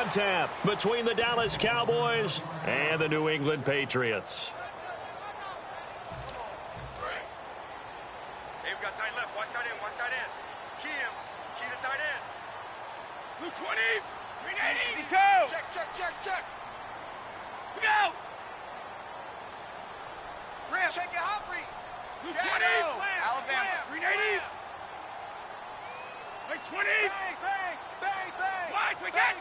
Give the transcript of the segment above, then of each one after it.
on tap between the Dallas Cowboys and the New England Patriots. Hey, we got tight left. Watch tight end. Watch tight end. Key him. Key the tight end. 220. 380. Check. We go. Ramp. Check your hot read. 220. Alabama. 380. 20. Bang. Watch, we got.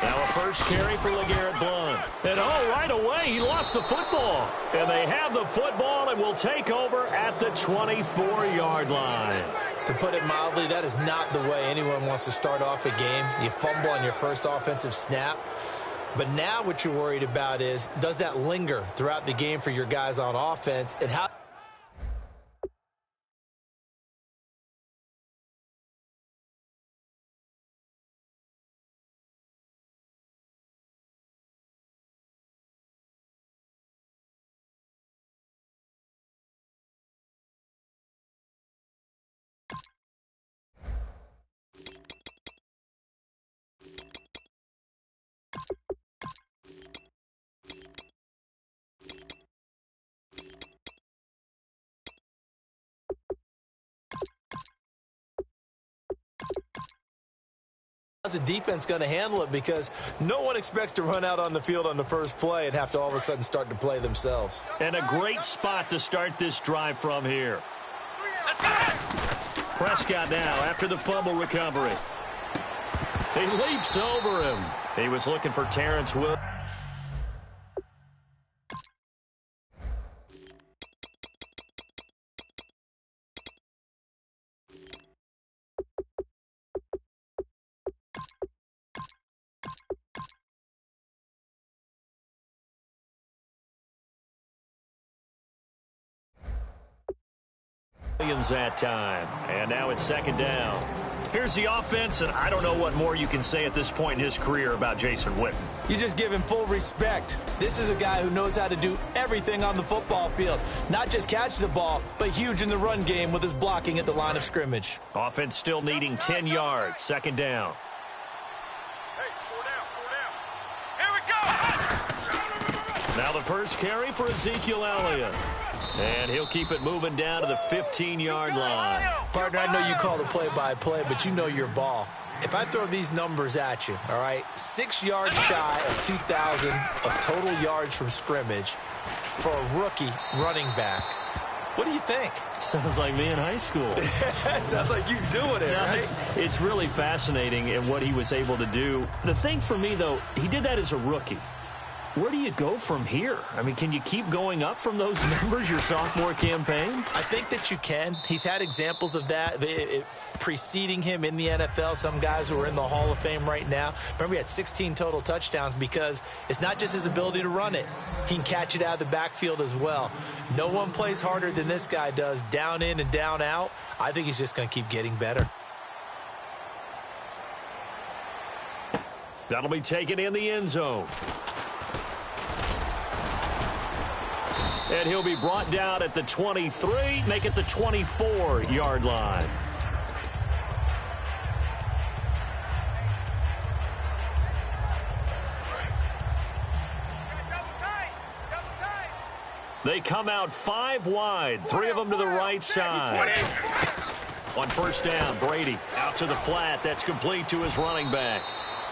Now a first carry for LeGarrette Blount. And right away, he lost the football. And they have the football and will take over at the 24-yard line. To put it mildly, that is not the way anyone wants to start off a game. You fumble on your first offensive snap. But now what you're worried about is, does that linger throughout the game for your guys on offense? And how... How's the defense going to handle it? Because no one expects to run out on the field on the first play and have to all of a sudden start to play themselves. And a great spot to start this drive from here. Prescott now after the fumble recovery. He leaps over him. He was looking for Terrence Williams. That time, and now it's second down. Here's the offense, and I don't know what more you can say at this point in his career about Jason Witten. You just give him full respect. This is a guy who knows how to do everything on the football field. Not just catch the ball, but huge in the run game with his blocking at the line of scrimmage. Offense still needing 10 yards. Second down. Hey, 4 down. Here we go. Now the first carry for Ezekiel Elliott. And he'll keep it moving down to the 15-yard line. Partner, I know you call the play-by-play, but you know your ball. If I throw these numbers at you, all right, 6 yards shy of 2,000 of total yards from scrimmage for a rookie running back. What do you think? Sounds like me in high school. Sounds like you doing it, right? It's really fascinating in what he was able to do. The thing for me, though, he did that as a rookie. Where do you go from here? I mean, can you keep going up from those numbers your sophomore campaign? I think that you can. He's had examples of that preceding him in the NFL. Some guys who are in the Hall of Fame right now. Remember, he had 16 total touchdowns because it's not just his ability to run it. He can catch it out of the backfield as well. No one plays harder than this guy does, down in and down out. I think he's just going to keep getting better. That'll be taken in the end zone. And he'll be brought down at the 23, make it the 24-yard line. They come out 5 wide, 3 of them to the right side. On first down, Brady out to the flat. That's complete to his running back.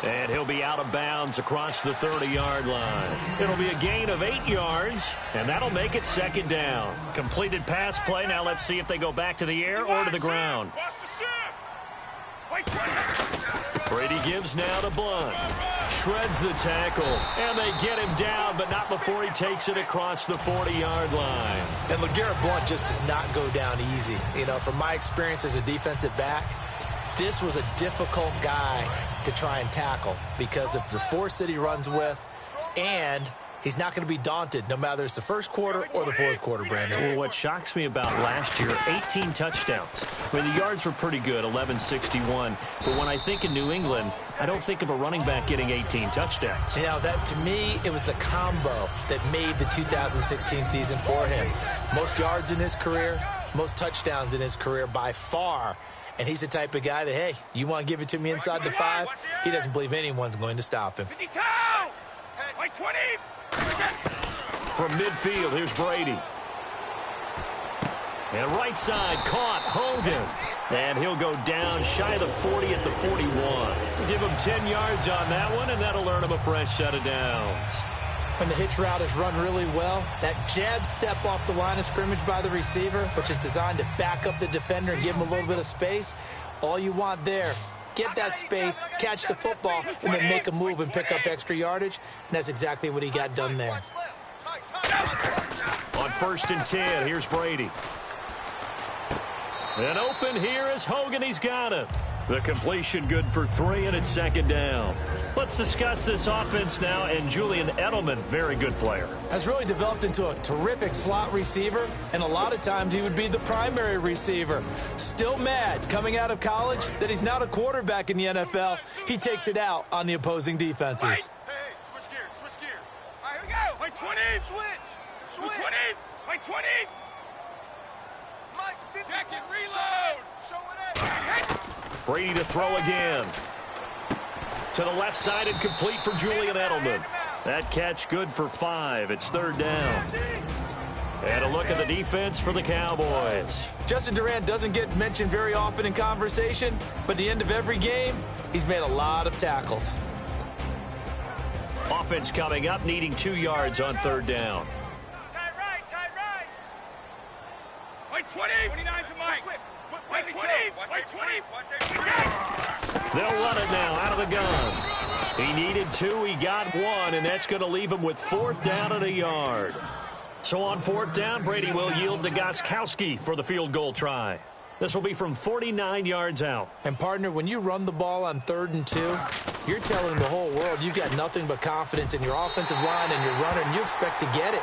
And he'll be out of bounds across the 30-yard line. It'll be a gain of 8 yards, and that'll make it second down. Completed pass play. Now let's see if they go back to the air or to the ground. Brady gives now to Blount. Shreds the tackle, and they get him down, but not before he takes it across the 40-yard line. And LeGarrette Blount just does not go down easy. You know, from my experience as a defensive back, this was a difficult guy to try and tackle because of the force that he runs with, and he's not going to be daunted no matter it's the first quarter or the fourth quarter, Brandon. Well, what shocks me about last year, 18 touchdowns. I mean, the yards were pretty good, 1161. But when I think of New England, I don't think of a running back getting 18 touchdowns. You know, that to me, it was the combo that made the 2016 season for him. Most yards in his career, most touchdowns in his career by far. And he's the type of guy that, hey, you want to give it to me inside the 5? He doesn't believe anyone's going to stop him. 52! White 20! From midfield, here's Brady. And right side, caught, Hogan. And he'll go down shy of the 40 at the 41. Give him 10 yards on that one, and that'll earn him a fresh set of downs. When the hitch route is run really well, that jab step off the line of scrimmage by the receiver, which is designed to back up the defender and give him a little bit of space, all you want there, get that space, catch the football, and then make a move and pick up extra yardage. And that's exactly what he got done there. On 1st and 10, here's Brady. And open here is Hogan. He's got it. The completion good for 3, and it's 2nd down. Let's discuss this offense now, and Julian Edelman, very good player. Has really developed into a terrific slot receiver, and a lot of times he would be the primary receiver. Still mad coming out of college that he's not a quarterback in the NFL. He takes it out on the opposing defenses. Hey, switch gears, switch gears. All right, here we go. White 20! Switch! 20! White 20! Mike's 50. Jacket, reload! Show it up. Brady to throw again. To the left side and complete for Julian Edelman. That catch good for 5. It's 3rd down. And a look at the defense for the Cowboys. Justin Durant doesn't get mentioned very often in conversation, but at the end of every game, he's made a lot of tackles. Offense coming up, needing 2 yards on 3rd down. Tight right! White 20! 29 for Mike! White 20! White 20! They'll run it now out of the gun. He needed 2, he got 1, and that's going to leave him with 4th down and a yard. So on 4th down, Brady will yield to Gostkowski for the field goal try. This will be from 49 yards out. And, partner, when you run the ball on 3rd and 2, you're telling the whole world you've got nothing but confidence in your offensive line and your runner, and you expect to get it.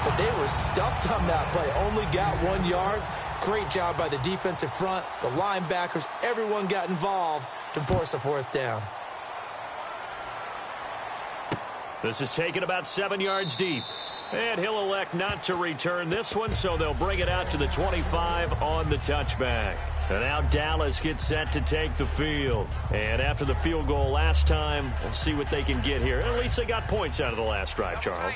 But they were stuffed on that play. Only got 1 yard. Great job by the defensive front, the linebackers. Everyone got involved to force a 4th down. This is taken about 7 yards deep. And he'll elect not to return this one, so they'll bring it out to the 25 on the touchback. And now Dallas gets set to take the field. And after the field goal last time, we'll see what they can get here. At least they got points out of the last drive, Charles.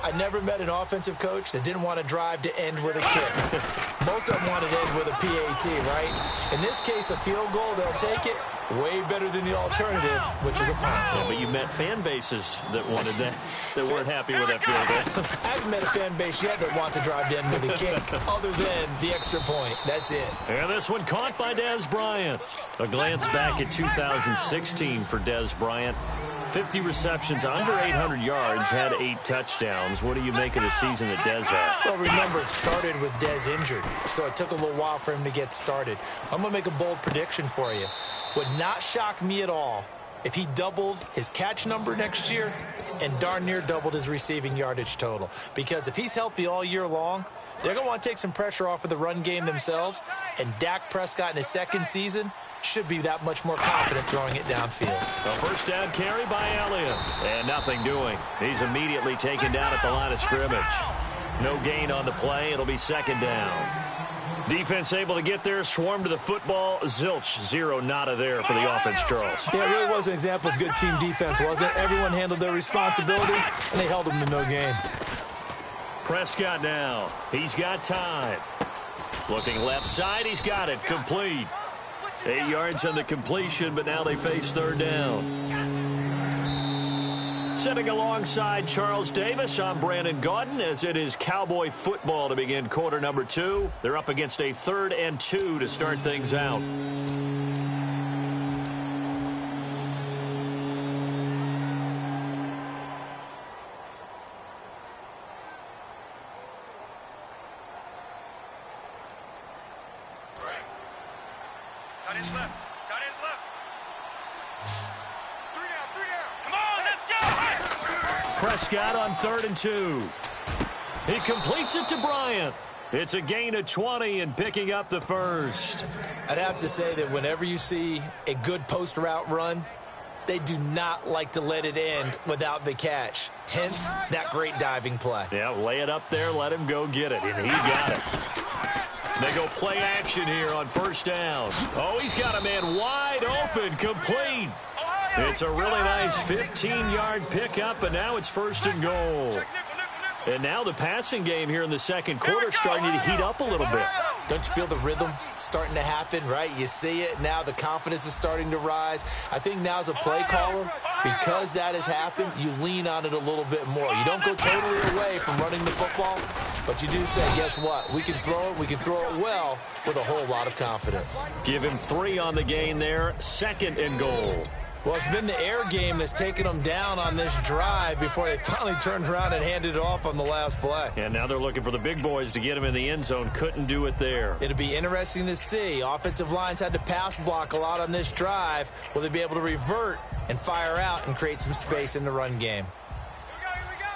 I never met an offensive coach that didn't want to drive to end with a kick. Most of them want to end with a PAT, right? In this case, a field goal, they'll take it. Way better than the alternative, which is a punt. Yeah, but you met fan bases that wanted that, that weren't happy with that field goal. I haven't met a fan base yet that wants to drive to end with a kick, other than the extra point. That's it. And this one caught by Dez Bryant. A glance back at 2016 for Dez Bryant. 50 receptions, under 800 yards, had 8 touchdowns. What do you make of the season that Dez had? Well, remember, it started with Dez injured, so it took a little while for him to get started. I'm going to make a bold prediction for you. Would not shock me at all if he doubled his catch number next year and darn near doubled his receiving yardage total. Because if he's healthy all year long, they're going to want to take some pressure off of the run game themselves, and Dak Prescott in his 2nd season should be that much more confident throwing it downfield. A 1st down carry by Elliott. And nothing doing. He's immediately taken down at the line of scrimmage. No gain on the play. It'll be 2nd down. Defense able to get there, swarm to the football. Zilch, 0 nada there for the offense, Charles. Yeah, it really was an example of good team defense, wasn't it? Everyone handled their responsibilities, and they held them to no gain. Prescott now. He's got time. Looking left side, he's got it. Complete. 8 yards on the completion, but now they face 3rd down. Sitting alongside Charles Davis, I'm Brandon Gaudin, as it is Cowboy football to begin quarter number 2. They're up against a 3rd and 2 to start things out. Tight ends left. Tight ends left. 3 down, 3 down. Come on, let's go! Prescott on 3rd and 2. He completes it to Bryant. It's a gain of 20 and picking up the 1st. I'd have to say that whenever you see a good post route run, they do not like to let it end without the catch. Hence, that great diving play. Yeah, lay it up there, let him go get it, and he got it. They go play action here on first down. Oh, he's got a man wide open, complete. It's a really nice 15-yard pickup, and now it's first and goal. And now the passing game here in the second quarter starting to heat up a little bit. Don't you feel the rhythm starting to happen, right? You see it. Now the confidence is starting to rise. I think now as a play caller, because that has happened, you lean on it a little bit more. You don't go totally away from running the football, but you do say, guess what? We can throw it. We can throw it well with a whole lot of confidence. Give him 3 on the gain there. Second and goal. Well, it's been the air game that's taken them down on this drive before they finally turned around and handed it off on the last play. And now they're looking for the big boys to get him in the end zone. Couldn't do it there. It'll be interesting to see. Offensive lines had to pass block a lot on this drive. Will they be able to revert and fire out and create some space in the run game? Here we go.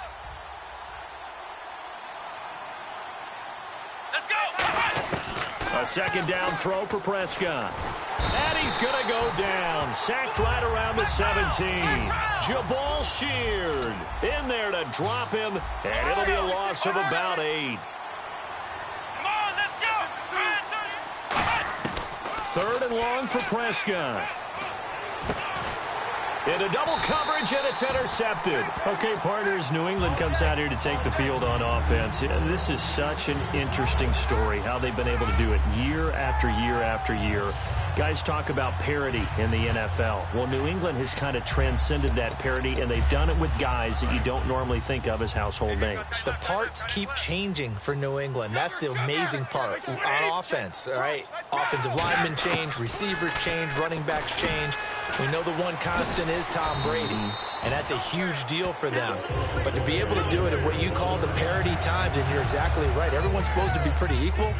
Let's go. A second down throw for Prescott. And he's going to go down. Sacked right around the 17. Jabal Sheard in there to drop him. And it'll be a loss of about 8. Come on, let's go. Third and long for Prescott. Into double coverage, and it's intercepted. Okay, partners, New England comes out here to take the field on offense. This is such an interesting story, how they've been able to do it year after year after year. Guys talk about parity in the NFL. Well, New England has kind of transcended that parity, and they've done it with guys that you don't normally think of as household names. The parts keep changing for New England. That's the amazing part on offense, all right? Offensive linemen change, receivers change, running backs change. We know the one constant is Tom Brady, and that's a huge deal for them. But to be able to do it at what you call the parity times, and you're exactly right, everyone's supposed to be pretty equal.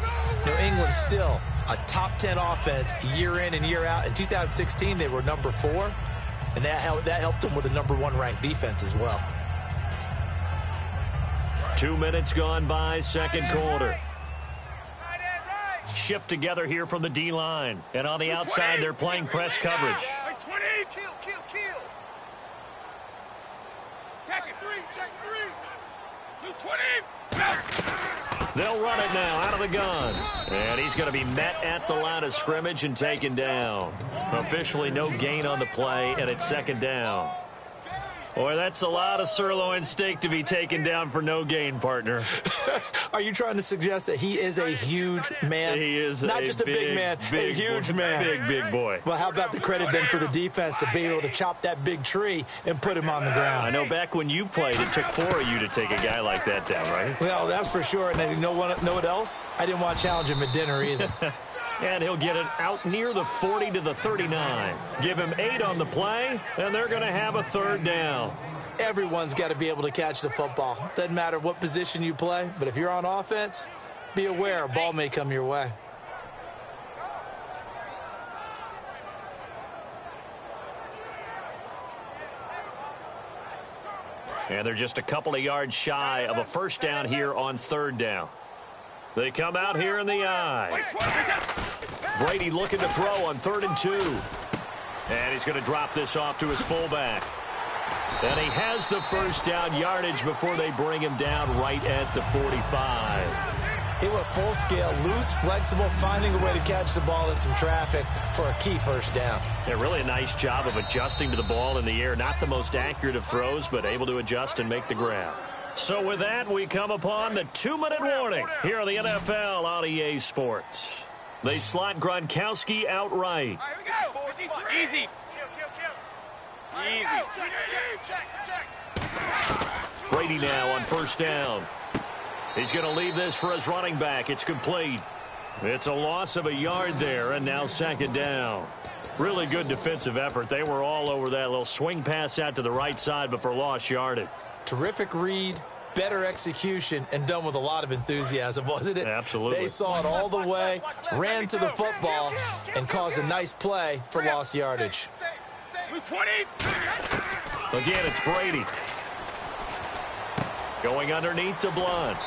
New England still a top 10 offense year in and year out. In 2016, they were number 4, and that helped them with a number 1 ranked defense as well. 2 minutes gone by, second quarter. Shift together here from the D-line. And on the outside, they're playing press coverage. Kill. Check 3. 220. They'll run it now out of the gun. And he's going to be met at the line of scrimmage and taken down. Officially no gain on the play, and it's second down. Boy, that's a lot of sirloin steak to be taken down for no gain, partner. Are you trying to suggest that he is a huge man? He is not just a big man, a huge man. Big boy. Well, how about the credit then for the defense to be able to chop that big tree and put him on the ground? I know back when you played, it took 4 of you to take a guy like that down, right? Well, that's for sure. And you know what else? I didn't want to challenge him at dinner either. And he'll get it out near the 40 to the 39. Give him 8 on the play, and they're going to have a third down. Everyone's got to be able to catch the football. Doesn't matter what position you play, but if you're on offense, be aware a ball may come your way. And they're just a couple of yards shy of a first down here on third down. They come out here in the eye. Brady looking to throw on 3rd and 2. And he's going to drop this off to his fullback. And he has the first down yardage before they bring him down right at the 45. He went full scale, loose, flexible, finding a way to catch the ball in some traffic for a key first down. Yeah, really a nice job of adjusting to the ball in the air. Not the most accurate of throws, but able to adjust and make the grab. So with that, we come upon the 2-minute warning here on the NFL on EA Sports. They slot Gronkowski outright. All right, here we go. Easy. Check. Brady now on first down. He's going to leave this for his running back. It's complete. It's a loss of a yard there, and now second down. Really good defensive effort. They were all over that little swing pass out to the right side before lost yardage. Terrific read, better execution, and done with a lot of enthusiasm, wasn't it? Absolutely. They saw it all the way, ran to the football, and caused a nice play for lost yardage. 20. Again, it's Brady. Going underneath to Blunt.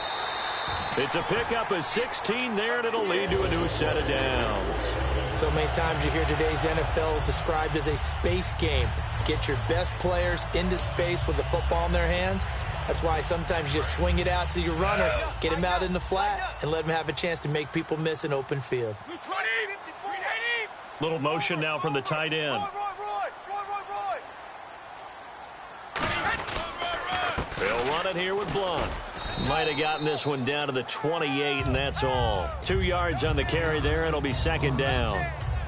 It's a pickup of 16 there, and it'll lead to a new set of downs. So many times you hear today's NFL described as a space game. Get your best players into space with the football in their hands, That's why sometimes you just swing it out to your runner, get him out in the flat, and let him have a chance to make people miss an open field. Little motion now from the tight end. They'll run it here with Blunt. Might have gotten this one down to the 28, and that's all. 2 yards on the carry there, and it'll be second down.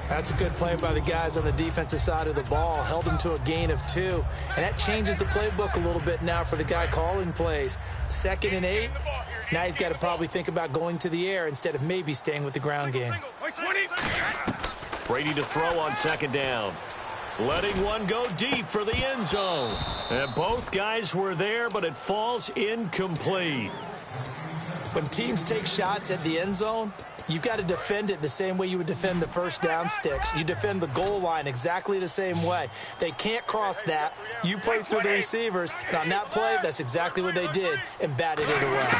That's a good play by the guys on the defensive side of the ball. Held him to a gain of 2. And that changes the playbook a little bit now for the guy calling plays. 2nd and 8. Now he's got to probably think about going to the air instead of maybe staying with the ground game. Brady to throw on second down. Letting one go deep for the end zone. And both guys were there, but it falls incomplete. When teams take shots at the end zone, you've got to defend it the same way you would defend the first down sticks. You defend the goal line exactly the same way. They can't cross that. You play through the receivers. And on that play, that's exactly what they did and batted it away.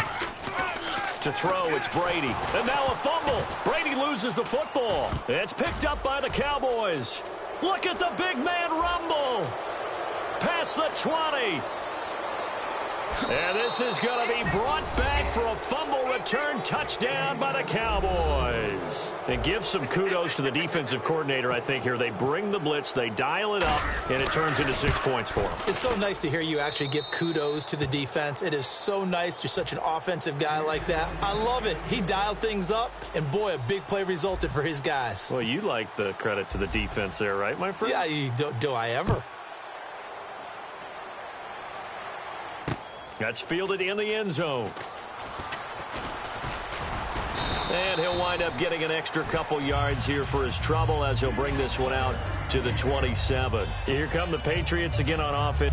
To throw, it's Brady. And now a fumble. Brady loses the football. It's picked up by the Cowboys. Look at the big man rumble. Past the 20. And this is going to be brought back for a fumble return touchdown by the Cowboys. And give some kudos to the defensive coordinator, I think, here. They bring the blitz, they dial it up, and it turns into 6 points for them. It's so nice to hear you actually give kudos to the defense. It is so nice. You're such an offensive guy like that. I love it. He dialed things up, and boy, a big play resulted for his guys. Well, you like the credit to the defense there, right, my friend? Yeah, do I ever? That's fielded in the end zone. And he'll wind up getting an extra couple yards here for his trouble as he'll bring this one out to the 27. Here come the Patriots again on offense.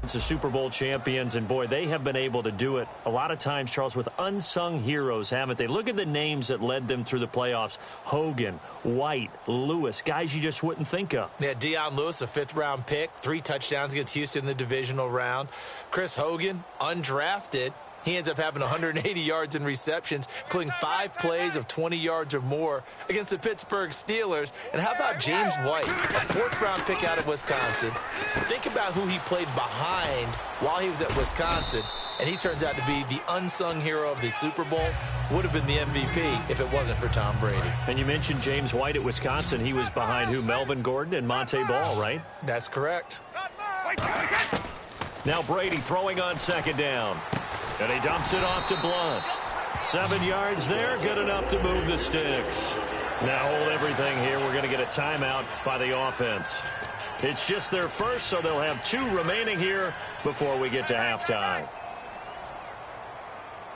It's the Super Bowl champions, and boy, they have been able to do it a lot of times, Charles, with unsung heroes, haven't they? Look at the names that led them through the playoffs. Hogan, White, Lewis, guys you just wouldn't think of. Yeah, Dion Lewis, a 5th-round pick, 3 touchdowns against Houston in the divisional round. Chris Hogan, undrafted. He ends up having 180 yards in receptions, including 5 plays of 20 yards or more against the Pittsburgh Steelers. And how about James White, a 4th-round pick out of Wisconsin? Think about who he played behind while he was at Wisconsin, and he turns out to be the unsung hero of the Super Bowl. Would have been the MVP if it wasn't for Tom Brady. And you mentioned James White at Wisconsin. He was behind who? Melvin Gordon and Monte Ball, right? That's correct. Now Brady throwing on second down. And he dumps it off to Blunt. 7 yards there, good enough to move the sticks. Now hold everything here. We're going to get a timeout by the offense. It's just their first, so they'll have 2 remaining here before we get to halftime.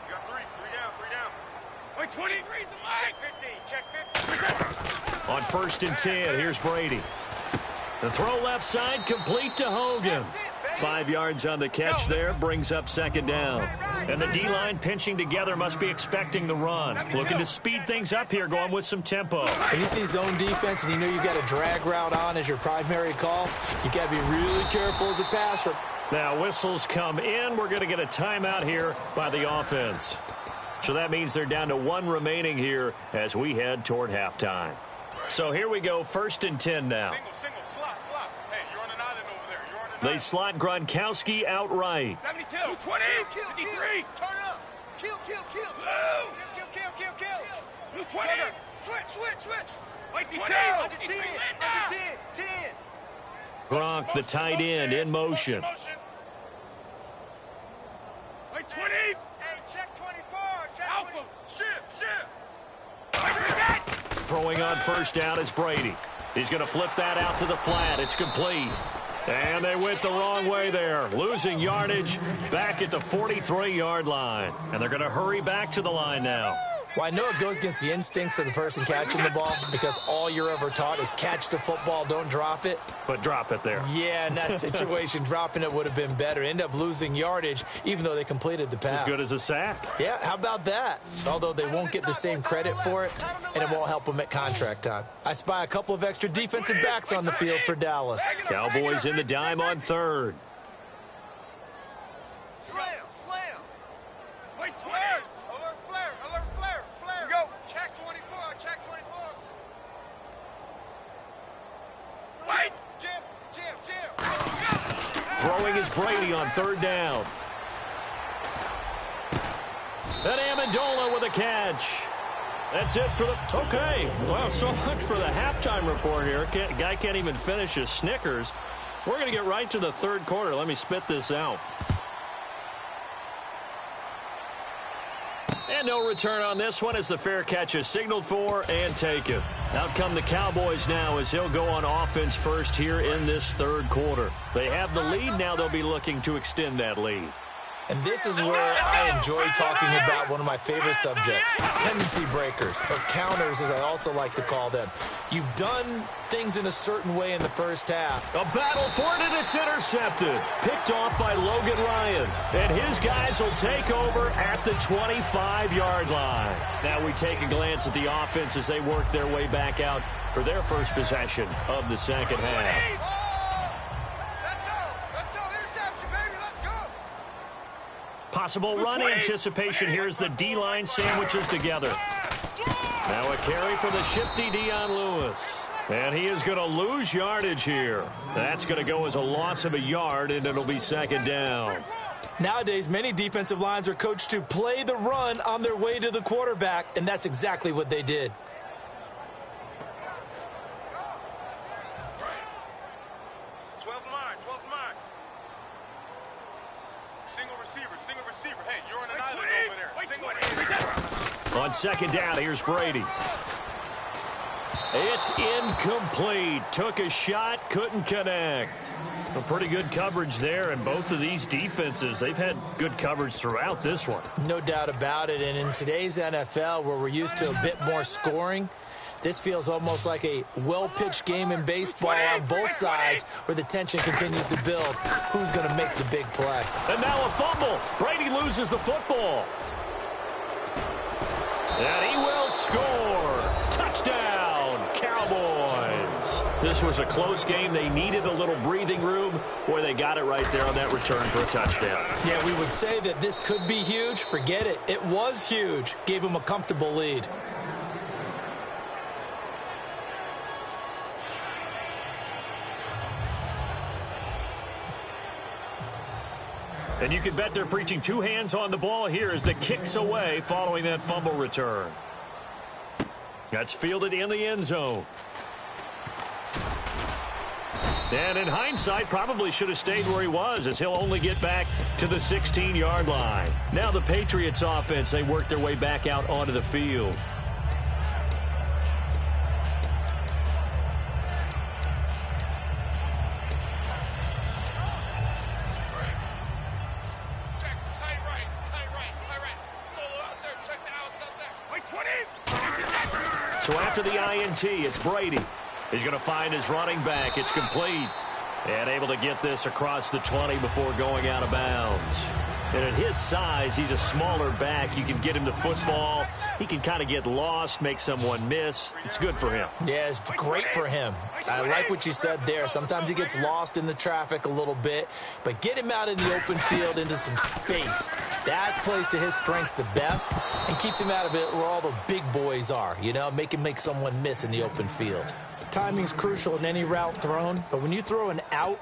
You got 3 down. Wait, 20. Check 15. On 1st and 10, here's Brady. The throw left side, complete to Hogan. 5 yards on the catch there, brings up second down. And the D-line pinching together, must be expecting the run. Looking to speed things up here, going with some tempo. When you see zone defense and you know you've got a drag route on as your primary call, you got to be really careful as a passer. Now whistles come in. We're going to get a timeout here by the offense. So that means they're down to 1 remaining here as we head toward halftime. So here we go, 1st and 10 now. Single, slot. Hey, you're on an island over there. You're on an They slot Gronkowski outright. 72, 20, 53. Turn up. Kill. Blue 20. Switch. Wait, 10. 10. Gronk, the tight end, in motion. Wait, 20. Hey, check 24. Check Alpha. 20. Shift. Throwing on first down is Brady. He's going to flip that out to the flat. It's complete. And they went the wrong way there, losing yardage back at the 43-yard line. And they're going to hurry back to the line now. Well, I know it goes against the instincts of the person catching the ball because all you're ever taught is catch the football, don't drop it. But drop it there. Yeah, in that situation, dropping it would have been better. End up losing yardage, even though they completed the pass. As good as a sack. Yeah, how about that? Although they won't get the same credit for it, and it won't help them at contract time. I spy a couple of extra defensive backs on the field for Dallas. Cowboys in the dime on third. Slam. Wait, 20. Alert flare. Here we go. Check 24. Check 24. Wait. Jim. Throwing is Brady on third down. And Amendola with a catch. That's it for the... Okay, well, so much for the halftime report here. Guy can't even finish his Snickers. We're going to get right to the third quarter. Let me spit this out. And no return on this one as the fair catch is signaled for and taken. Out come the Cowboys now as he'll go on offense first here in this third quarter. They have the lead. Now they'll be looking to extend that lead. And this is where I enjoy talking about one of my favorite subjects, tendency breakers, or counters as I also like to call them. You've done things in a certain way in the first half. A battle for it, and it's intercepted. Picked off by Logan Ryan. And his guys will take over at the 25-yard line. Now we take a glance at the offense as they work their way back out for their first possession of the second half. Possible run anticipation. Here's the D-line sandwiches together. Now a carry for the shifty Dion Lewis. And he is going to lose yardage here. That's going to go as a loss of a yard, and it'll be second down. Nowadays, many defensive lines are coached to play the run on their way to the quarterback, and that's exactly what they did. Hey, you're on an island over there. On second down, here's Brady. It's incomplete. Took a shot, couldn't connect. A pretty good coverage there, and both of these defenses, they've had good coverage throughout this one. No doubt about it, and in today's NFL, where we're used to a bit more scoring, this feels almost like a well-pitched game in baseball on both sides where the tension continues to build. Who's going to make the big play? And now a fumble. Brady loses the football. And he will score. Touchdown, Cowboys. This was a close game. They needed a little breathing room. Boy, they got it right there on that return for a touchdown. Yeah, we would say that this could be huge. Forget it. It was huge. Gave them a comfortable lead. And you can bet they're preaching two hands on the ball here as the kick's away following that fumble return. That's fielded in the end zone. And in hindsight, probably should have stayed where he was as he'll only get back to the 16-yard line. Now the Patriots offense, they work their way back out onto the field. So after the INT, it's Brady. He's going to find his running back. It's complete. And able to get this across the 20 before going out of bounds. And at his size, he's a smaller back. You can get him the football. He can kind of get lost, make someone miss. It's good for him. Yeah, it's great for him. I like what you said there. Sometimes he gets lost in the traffic a little bit, but get him out in the open field into some space. That plays to his strengths the best and keeps him out of it where all the big boys are, you know, make someone miss in the open field. Timing's crucial in any route thrown, but when you throw an out,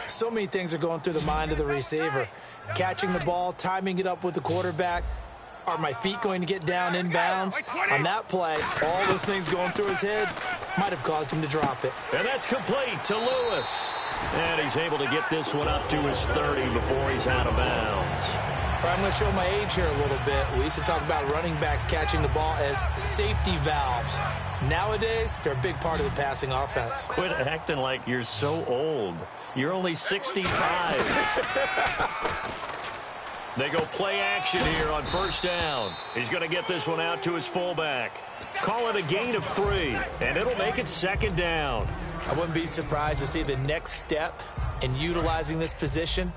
so many things are going through the mind of the receiver. Catching the ball, timing it up with the quarterback. Are my feet going to get down inbounds? On that play, all those things going through his head might have caused him to drop it. And that's complete to Lewis. And he's able to get this one up to his 30 before he's out of bounds. I'm going to show my age here a little bit. We used to talk about running backs catching the ball as safety valves. Nowadays, they're a big part of the passing offense. Quit acting like you're so old. You're only 65. They go play action here on first down. He's going to get this one out to his fullback. Call it a gain of 3, and it'll make it second down. I wouldn't be surprised to see the next step in utilizing this position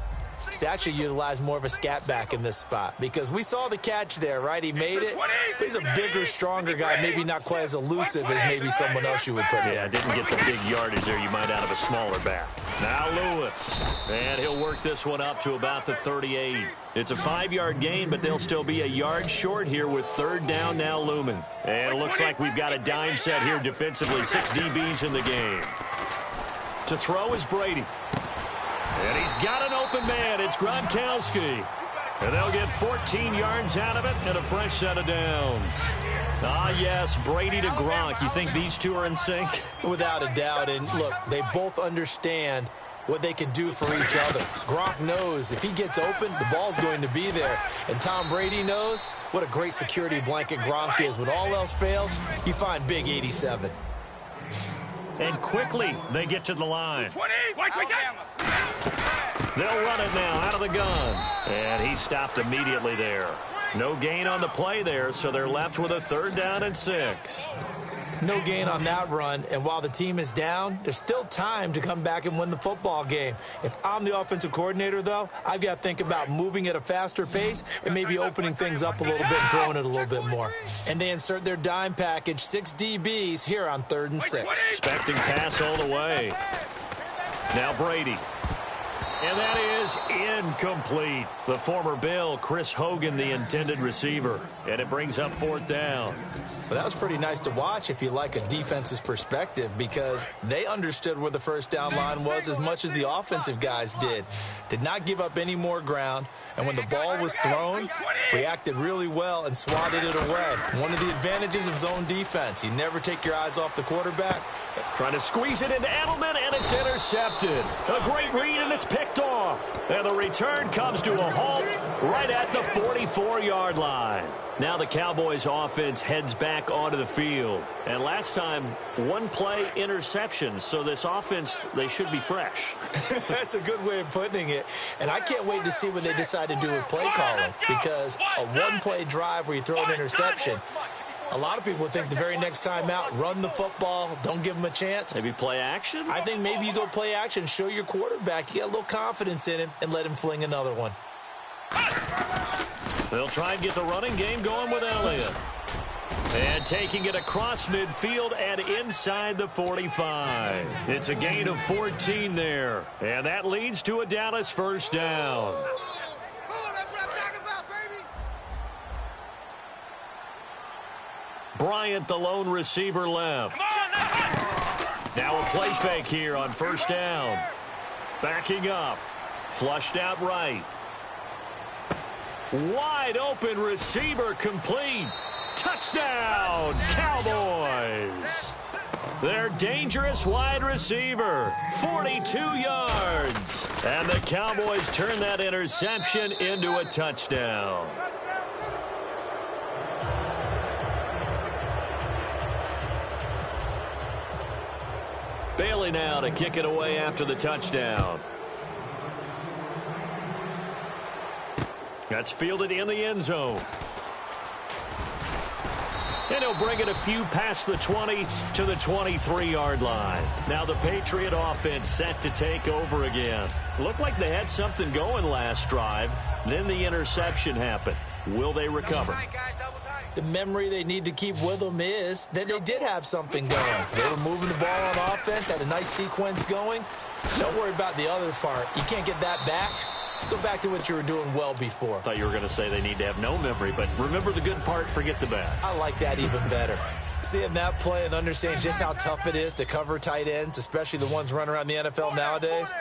is to actually utilize more of a scat back in this spot, because we saw the catch there, right? He made it. He's a bigger, stronger guy, maybe not quite as elusive as maybe someone else you would put in. Yeah, didn't get the big yardage there you might out of a smaller back. Now Lewis, and he'll work this one up to about the 38. It's a 5-yard gain, but they'll still be a yard short here with third down now looming. And it looks like we've got a dime set here defensively. 6 DBs in the game. To throw is Brady. And he's got an open man. It's Gronkowski. And they'll get 14 yards out of it and a fresh set of downs. Ah, yes, Brady to Gronk. You think these two are in sync? Without a doubt. And, look, they both understand what they can do for each other. Gronk knows if he gets open, the ball's going to be there. And Tom Brady knows what a great security blanket Gronk is. When all else fails, you find big 87. And quickly, they get to the line. 20! They'll run it now out of the gun. And he stopped immediately there. No gain on the play there, so they're left with a third down and 6. No gain on that run, and while the team is down, there's still time to come back and win the football game. If I'm the offensive coordinator, though, I've got to think about moving at a faster pace and maybe opening things up a little bit and throwing it a little bit more. And they insert their dime package, 6 DBs here on 3rd and 6. Expecting pass all the way. Now Brady. And that is incomplete. The former Bill, Chris Hogan, the intended receiver. And it brings up 4th down. But that was pretty nice to watch if you like a defense's perspective, because they understood where the first down line was as much as the offensive guys did. Did not give up any more ground. And when the ball was thrown, reacted really well and swatted it away. One of the advantages of zone defense, you never take your eyes off the quarterback. Trying to squeeze it into Edelman, and it's intercepted. A great read, and it's picked off. And the return comes to a halt right at the 44-yard line. Now the Cowboys offense heads back onto the field. And last time, 1 play interception. So this offense, they should be fresh. That's a good way of putting it. And I can't wait to see what they decide to do with play calling, because a 1-play drive where you throw an interception, a lot of people think the very next time out, run the football, don't give them a chance. Maybe play action? I think maybe you go play action, show your quarterback you got a little confidence in him, and let him fling another one. They'll try and get the running game going with Elliott. And taking it across midfield and inside the 45. It's a gain of 14 there. And that leads to a Dallas first down. That's what I'm talking about, baby! Bryant, the lone receiver, left. Now a play fake here on first down. Backing up. Flushed out right. Wide open receiver, complete. Touchdown, Cowboys. Their dangerous wide receiver, 42 yards. And the Cowboys turn that interception into a touchdown. Bailey now to kick it away after the touchdown. That's fielded in the end zone. And he'll bring it a few past the 20 to the 23-yard line. Now the Patriot offense set to take over again. Looked like they had something going last drive. Then the interception happened. Will they recover? The memory they need to keep with them is that they did have something going. They were moving the ball on offense, had a nice sequence going. Don't worry about the other part. You can't get that back. Let's go back to what you were doing well before. I thought you were going to say they need to have no memory, but remember the good part, forget the bad. I like that even better. Seeing that play and understanding just how tough it is to cover tight ends, especially the ones running around the NFL nowadays,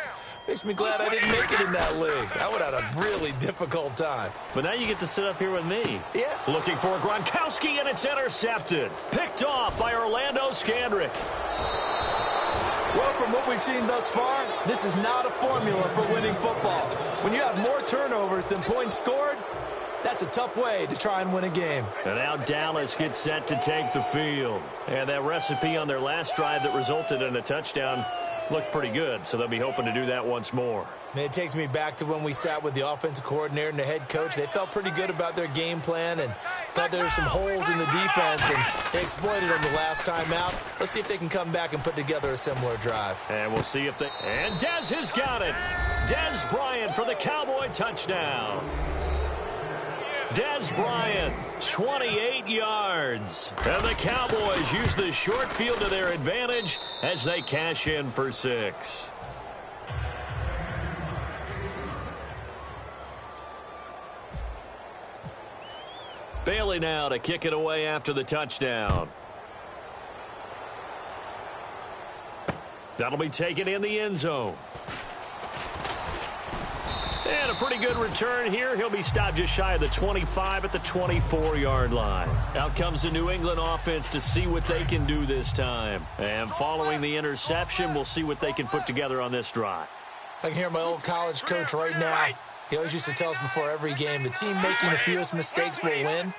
makes me glad I didn't make it in that league. I would have had a really difficult time. But now you get to sit up here with me. Yeah. Looking for Gronkowski, and it's intercepted. Picked off by Orlando Scandrick. Well, from what we've seen thus far, this is not a formula for winning football. When you have more turnovers than points scored, that's a tough way to try and win a game. And now Dallas gets set to take the field. And that recipe on their last drive that resulted in a touchdown Looked pretty good, so they'll be hoping to do that once more. It takes me back to when we sat with the offensive coordinator and the head coach. They felt pretty good about their game plan and thought there were some holes in the defense, and they exploited them the last time out. Let's see if they can come back and put together a similar drive. And we'll see if they... And Dez has got it. Dez Bryant for the Cowboy touchdown. Dez Bryant, 28 yards. And the Cowboys use the short field to their advantage as they cash in for 6. Bailey now to kick it away after the touchdown. That'll be taken in the end zone. And a pretty good return here. He'll be stopped just shy of the 25 at the 24-yard line. Out comes the New England offense to see what they can do this time. And following the interception, we'll see what they can put together on this drive. I can hear my old college coach right now. He always used to tell us before every game, the team making the fewest mistakes will win.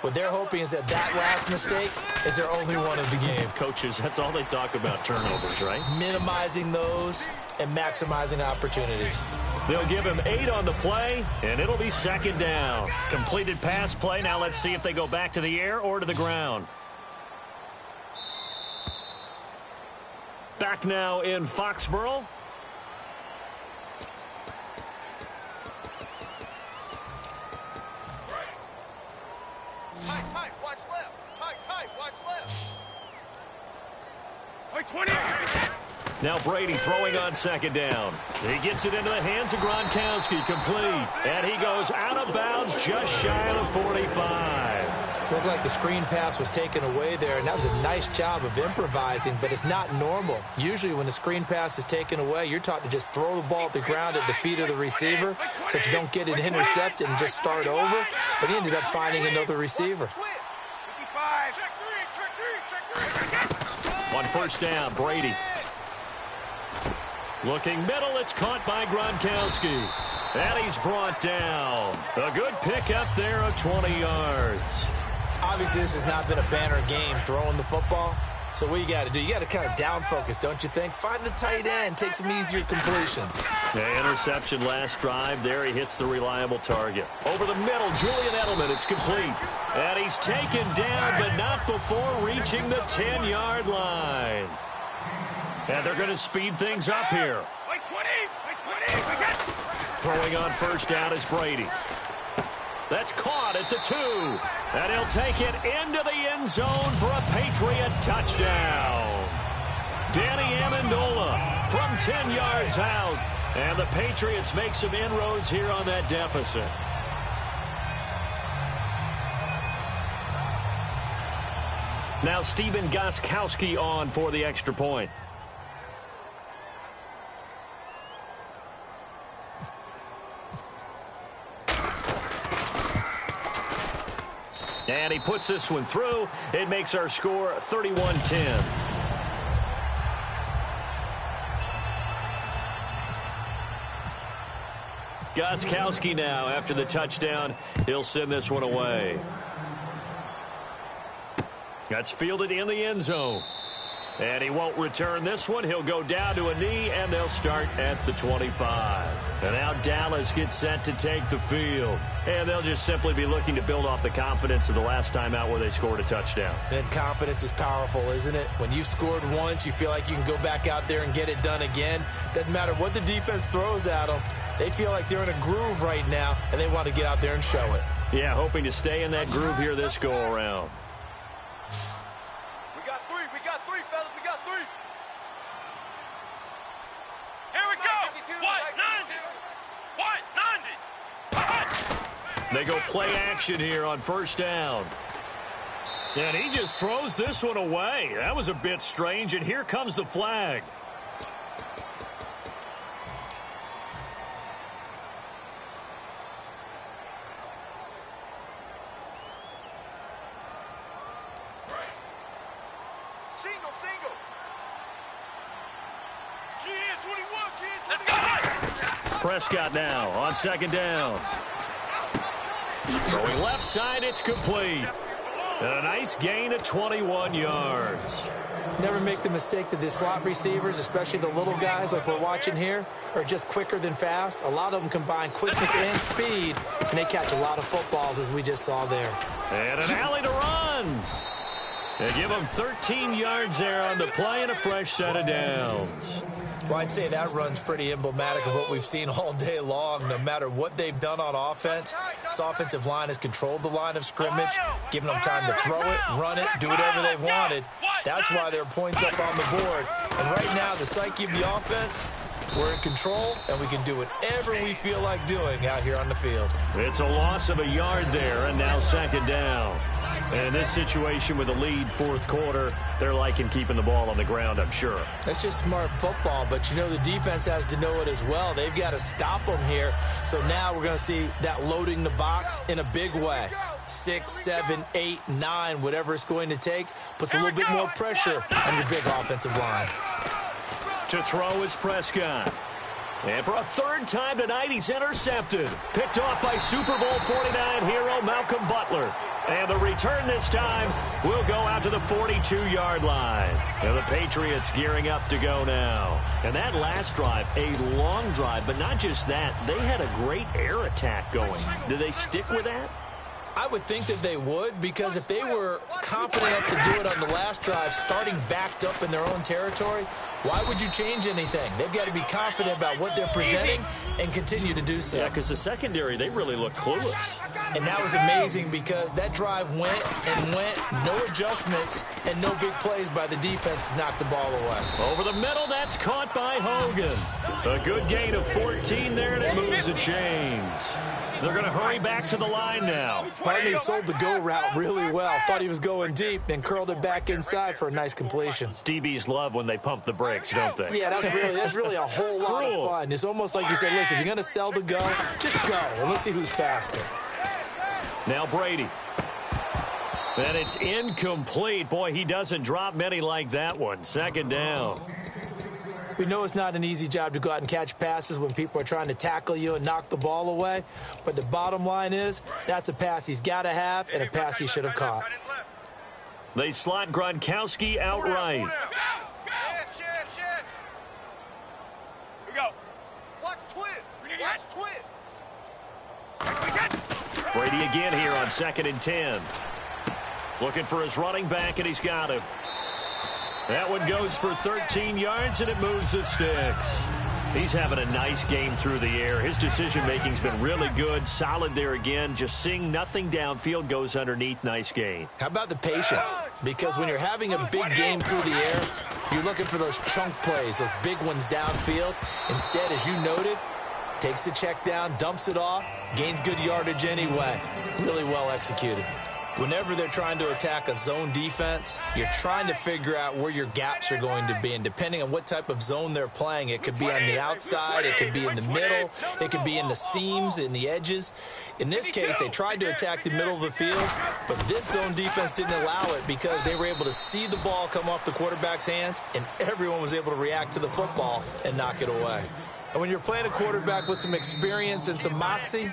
What they're hoping is that last mistake is their only one of the game. Coaches, that's all they talk about, turnovers, right? Minimizing those and maximizing opportunities. They'll give him 8 on the play, and it'll be second down. Completed pass play. Now let's see if they go back to the air or to the ground. Back now in Foxborough. Tight, watch left. Tight, watch left. 20. Now Brady throwing on second down. He gets it into the hands of Gronkowski, complete. And he goes out of bounds just shy of the 45. Looked like the screen pass was taken away there, and that was a nice job of improvising, but it's not normal. Usually when the screen pass is taken away, you're taught to just throw the ball at the ground at the feet of the receiver so that you don't get it intercepted and just start over. But he ended up finding another receiver. 55. Check three. On first down, Brady. Looking middle, it's caught by Gronkowski. And he's brought down. A good pickup there of 20 yards. Obviously, this has not been a banner game throwing the football. So what you got to do, you got to kind of down focus, don't you think? Find the tight end, take some easier completions. The interception last drive. There he hits the reliable target. Over the middle, Julian Edelman. It's complete. And he's taken down, but not before reaching the 10-yard line. And they're going to speed things up here. Throwing on first down is Brady. That's caught at the 2. And he'll take it into the end zone for a Patriot touchdown. Danny Amendola from 10 yards out. And the Patriots make some inroads here on that deficit. Now Stephen Gostkowski on for the extra point. And he puts this one through. It makes our score 31-10. Gostkowski now, after the touchdown, he'll send this one away. That's fielded in the end zone. And he won't return this one. He'll go down to a knee, and they'll start at the 25. And now Dallas gets set to take the field. And they'll just simply be looking to build off the confidence of the last time out where they scored a touchdown. And confidence is powerful, isn't it? When you've scored once, you feel like you can go back out there and get it done again. Doesn't matter what the defense throws at them. They feel like they're in a groove right now, and they want to get out there and show it. Yeah, hoping to stay in that groove here this go-around. We got three, fellas. We got three. Here we go. 190. They go play action here on first down. And he just throws this one away. That was a bit strange, and here comes the flag. Single. Kid 21, kid 21. Prescott now on second down. Throwing left side, it's complete. And a nice gain of 21 yards. Never make the mistake that the slot receivers, especially the little guys like we're watching here, are just quicker than fast. A lot of them combine quickness and speed, and they catch a lot of footballs, as we just saw there. And an alley to run. And give them 13 yards there on the play and a fresh set of downs. Well, I'd say that run's pretty emblematic of what we've seen all day long. No matter what they've done on offense, this offensive line has controlled the line of scrimmage, giving them time to throw it, run it, do whatever they've wanted. That's why there are points up on the board. And right now, the psyche of the offense, we're in control, and we can do whatever we feel like doing out here on the field. It's a loss of a yard there, and now second down. And in this situation with the lead fourth quarter, they're liking keeping the ball on the ground, I'm sure. That's just smart football, but, you know, the defense has to know it as well. They've got to stop them here. So now we're going to see that loading the box in a big way. 6, 7, 8, 9, whatever it's going to take, puts a little bit more pressure on your big offensive line. To throw is Prescott. And for a third time tonight, he's intercepted. Picked off by Super Bowl 49 hero Malcolm Butler. And the return this time will go out to the 42-yard line. And the Patriots gearing up to go now. And that last drive, a long drive, but not just that. They had a great air attack going. Do they stick with that? I would think that they would, because if they were confident enough to do it on the last drive, starting backed up in their own territory, why would you change anything? They've got to be confident about what they're presenting and continue to do so. Yeah, because the secondary, they really look clueless. And that was amazing because that drive went and went, no adjustments, and no big plays by the defense to knock the ball away. Over the middle, that's caught by Hogan. A good gain of 14 there, and it moves the chains. They're going to hurry back to the line now. Barney sold the go route really well. Thought he was going deep, then curled it back inside for a nice completion. DBs love when they pump the brakes, don't they? Yeah, that's really a whole lot of fun. It's almost like you said, listen, if you're going to sell the go, just go, and let's see who's faster. Now Brady. And it's incomplete. Boy, he doesn't drop many like that one. Second down. We know it's not an easy job to go out and catch passes when people are trying to tackle you and knock the ball away. But the bottom line is, that's a pass he's got to have and a pass he should have caught. They slot Gronkowski outright. Here we go. Watch twist. Watch twist. Brady again here on 2nd and 10. Looking for his running back, and he's got him. That one goes for 13 yards, and it moves the sticks. He's having a nice game through the air. His decision-making's been really good. Solid there again. Just seeing nothing downfield, goes underneath. Nice gain. How about the patience? Because when you're having a big game through the air, you're looking for those chunk plays, those big ones downfield. Instead, as you noted, takes the check down, dumps it off, gains good yardage anyway. Really well executed. Whenever they're trying to attack a zone defense, you're trying to figure out where your gaps are going to be. And depending on what type of zone they're playing, it could be on the outside, it could be in the middle, it could be in the seams, in the edges. In this case, they tried to attack the middle of the field, but this zone defense didn't allow it because they were able to see the ball come off the quarterback's hands, and everyone was able to react to the football and knock it away. And when you're playing a quarterback with some experience and some moxie,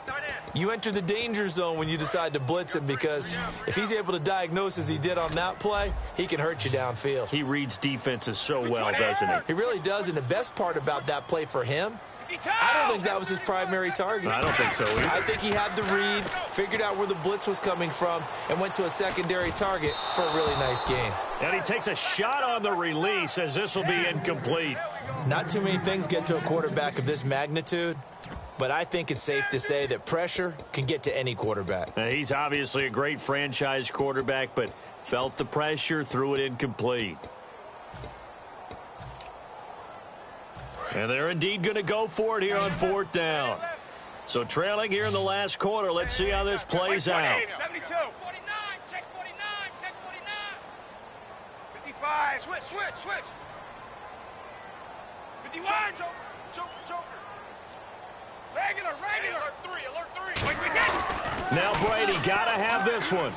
you enter the danger zone when you decide to blitz him, because if he's able to diagnose as he did on that play, he can hurt you downfield. He reads defenses so well, doesn't he? He really does, and the best part about that play for him, I don't think that was his primary target. I don't think so either. I think he had the read, figured out where the blitz was coming from, and went to a secondary target for a really nice game. And he takes a shot on the release, as this will be incomplete. Not too many things get to a quarterback of this magnitude, but I think it's safe to say that pressure can get to any quarterback. He's obviously a great franchise quarterback, but felt the pressure, threw it incomplete. And they're indeed going to go for it here on 4th down. So trailing here in the last quarter. Let's see how this plays out. 72. 49, check 49, check 49. 55, switch. 51, Joker. Regular. Alert 3. Now Brady got to have this one.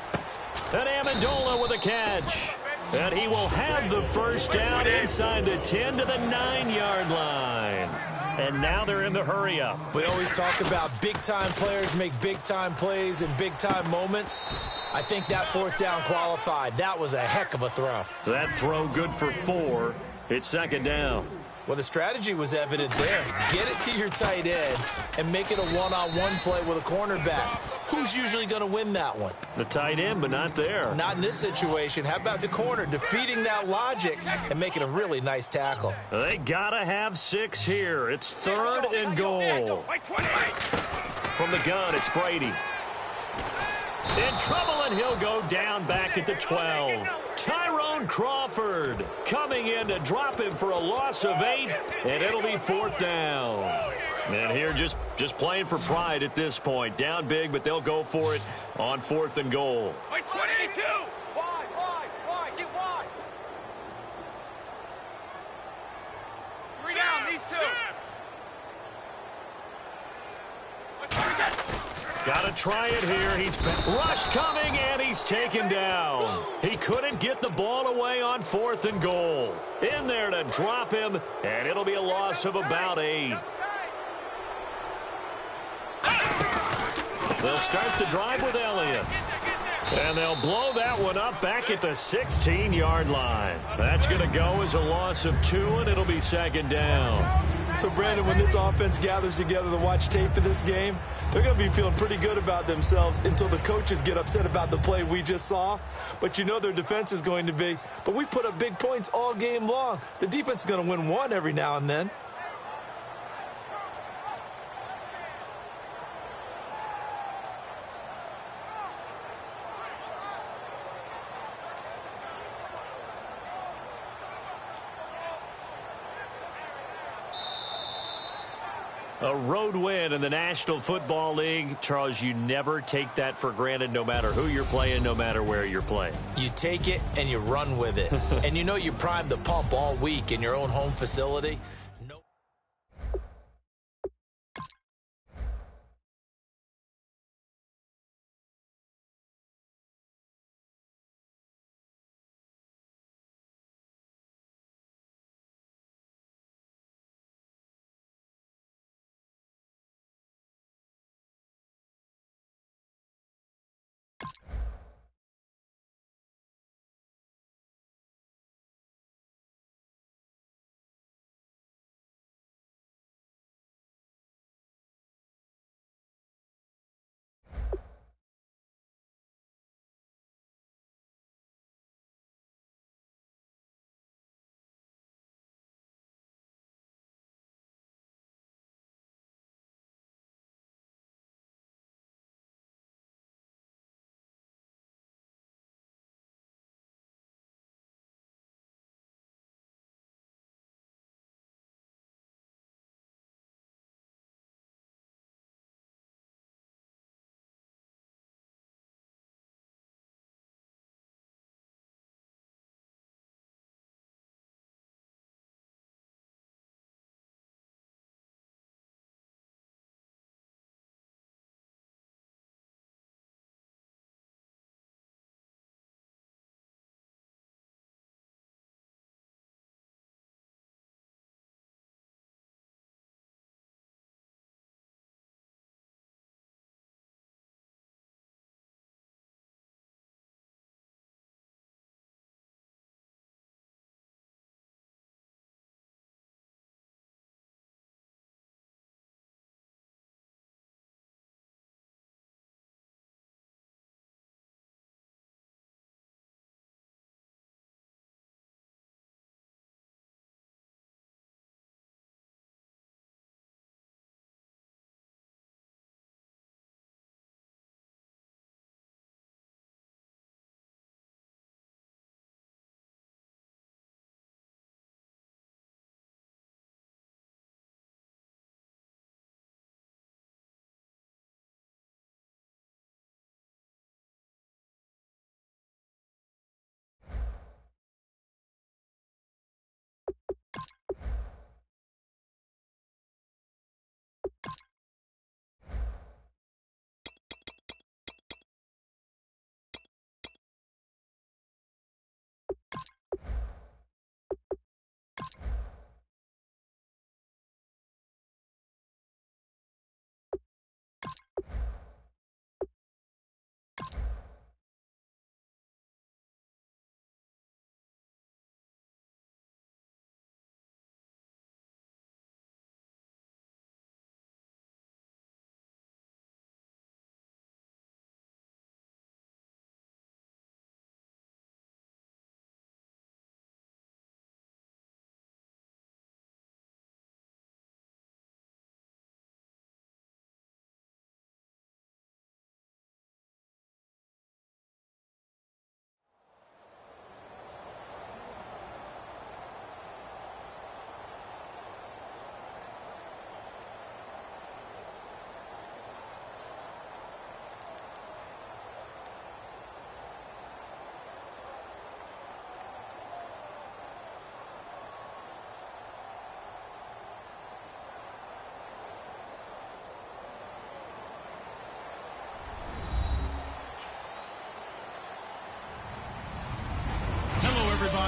And Amendola with a catch. And he will have the first down inside the 10 to the 9-yard line. And now they're in the hurry-up. We always talk about big-time players make big-time plays in big-time moments. I think that fourth down qualified. That was a heck of a throw. So that throw good for 4. It's second down. Well, the strategy was evident there. Get it to your tight end and make it a one-on-one play with a cornerback. Who's usually going to win that one? The tight end, but not there. Not in this situation. How about the corner defeating that logic and making a really nice tackle? They got to have 6 here. It's 3rd and goal. From the gun, it's Brady. In trouble, and he'll go down back at the 12. Tyrone Crawford coming in to drop him for a loss of 8, and it'll be 4th down. And here just playing for pride at this point. Down big, but they'll go for it on 4th and goal. 22! Wide, get wide. 3 down, these 2. Got to try it here. He's rush coming, and he's taken down. He couldn't get the ball away on 4th and goal. In there to drop him, and it'll be a loss of about 8. They'll start the drive with Elliott. And they'll blow that one up back at the 16-yard line. That's going to go as a loss of 2, and it'll be second down. So, Brandon, when this offense gathers together to watch tape for this game, they're going to be feeling pretty good about themselves until the coaches get upset about the play we just saw. But you know their defense is going to be. But we put up big points all game long. The defense is going to win one every now and then. A road win in the National Football League. Charles, you never take that for granted no matter who you're playing, no matter where you're playing. You take it and you run with it. And you know you primed the pump all week in your own home facility.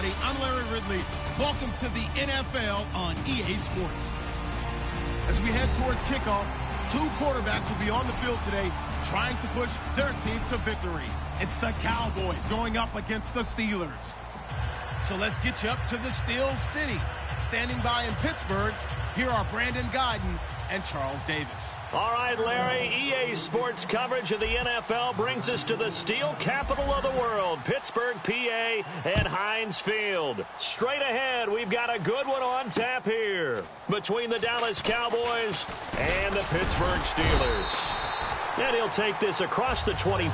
everybody. I'm Larry Ridley. Welcome to the NFL on EA Sports. As we head towards kickoff, two quarterbacks will be on the field today trying to push their team to victory. It's the Cowboys going up against the Steelers. So let's get you up to the Steel City. Standing by in Pittsburgh, here are Brandon Guyton and Charles Davis. All right, Larry, EA Sports coverage of the NFL brings us to the steel capital of the world, Pittsburgh, PA, and Heinz Field. Straight ahead, we've got a good one on tap here between the Dallas Cowboys and the Pittsburgh Steelers. And he'll take this across the 20.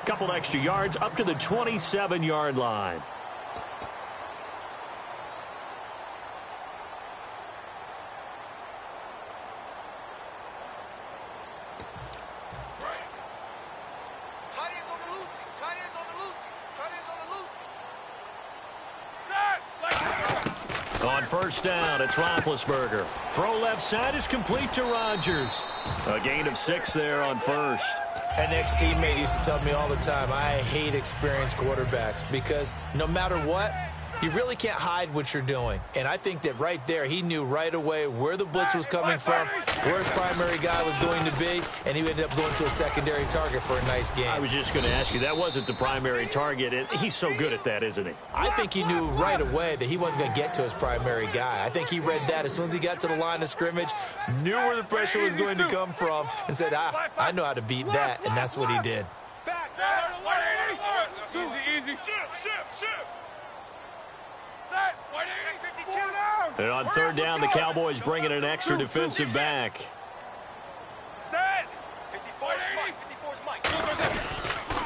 Couple extra yards up to the 27-yard line. Tight ends on the loose. Tight ends on the loose. Tight ends on the loose. On first down, it's Roethlisberger. Throw left side is complete to Rodgers. A gain of 6 there on first. An ex-teammate used to tell me all the time, I hate experienced quarterbacks because no matter what, you really can't hide what you're doing. And I think that right there, he knew right away where the blitz was coming from, where his primary guy was going to be, and he ended up going to a secondary target for a nice game. I was just going to ask you, that wasn't the primary target. He's so good at that, isn't he? I think he knew right away that he wasn't going to get to his primary guy. I think he read that as soon as he got to the line of scrimmage, knew where the pressure was going to come from, and said, I know how to beat that, and that's what he did. Easy. Shift. And on third down, the Cowboys bring in an extra defensive back. Set. 54's Mike.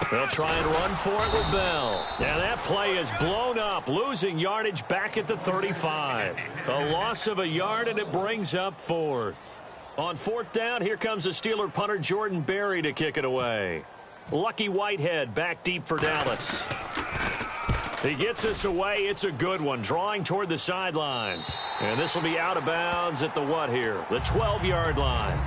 They'll try and run for it with Bell. And that play is blown up, losing yardage back at the 35. A loss of a yard, and it brings up fourth. On fourth down, here comes the Steeler punter Jordan Berry to kick it away. Lucky Whitehead back deep for Dallas. He gets us away. It's a good one, drawing toward the sidelines. And this will be out of bounds at the what here? The 12-yard line.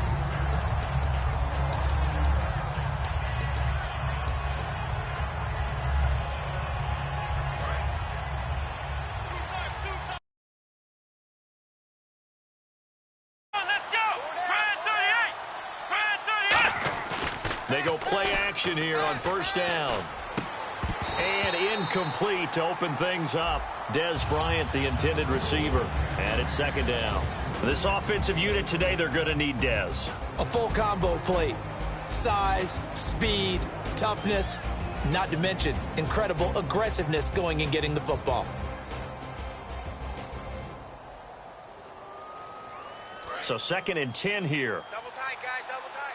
They go play action here on first down. And incomplete to open things up. Dez Bryant, the intended receiver. And it's second down. This offensive unit today, they're going to need Dez. A full combo plate. Size, speed, toughness, not to mention incredible aggressiveness going and getting the football. So 2nd and 10 here. Double tight, guys. Double tight.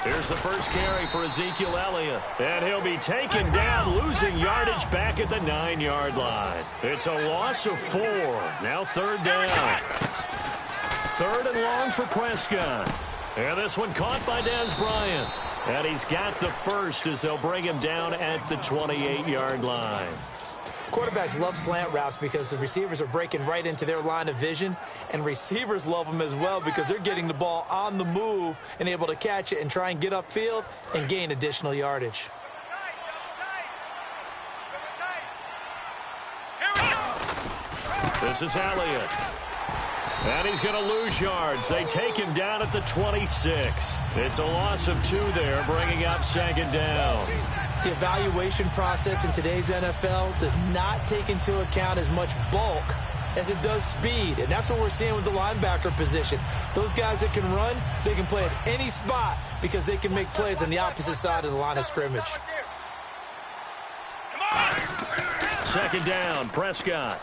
Here's the first carry for Ezekiel Elliott. And he'll be taken down, losing yardage back at the 9-yard line. It's a loss of 4. Now third down. Third and long for Prescott. And this one caught by Dez Bryant. And he's got the first as they'll bring him down at the 28-yard line. Quarterbacks love slant routes because the receivers are breaking right into their line of vision, and receivers love them as well because they're getting the ball on the move and able to catch it and try and get upfield and gain additional yardage. This is Elliott. And he's going to lose yards. They take him down at the 26. It's a loss of 2 there, bringing up second down. The evaluation process in today's NFL does not take into account as much bulk as it does speed, and that's what we're seeing with the linebacker position. Those guys that can run, they can play at any spot because they can make plays on the opposite side of the line of scrimmage. Second down, Prescott.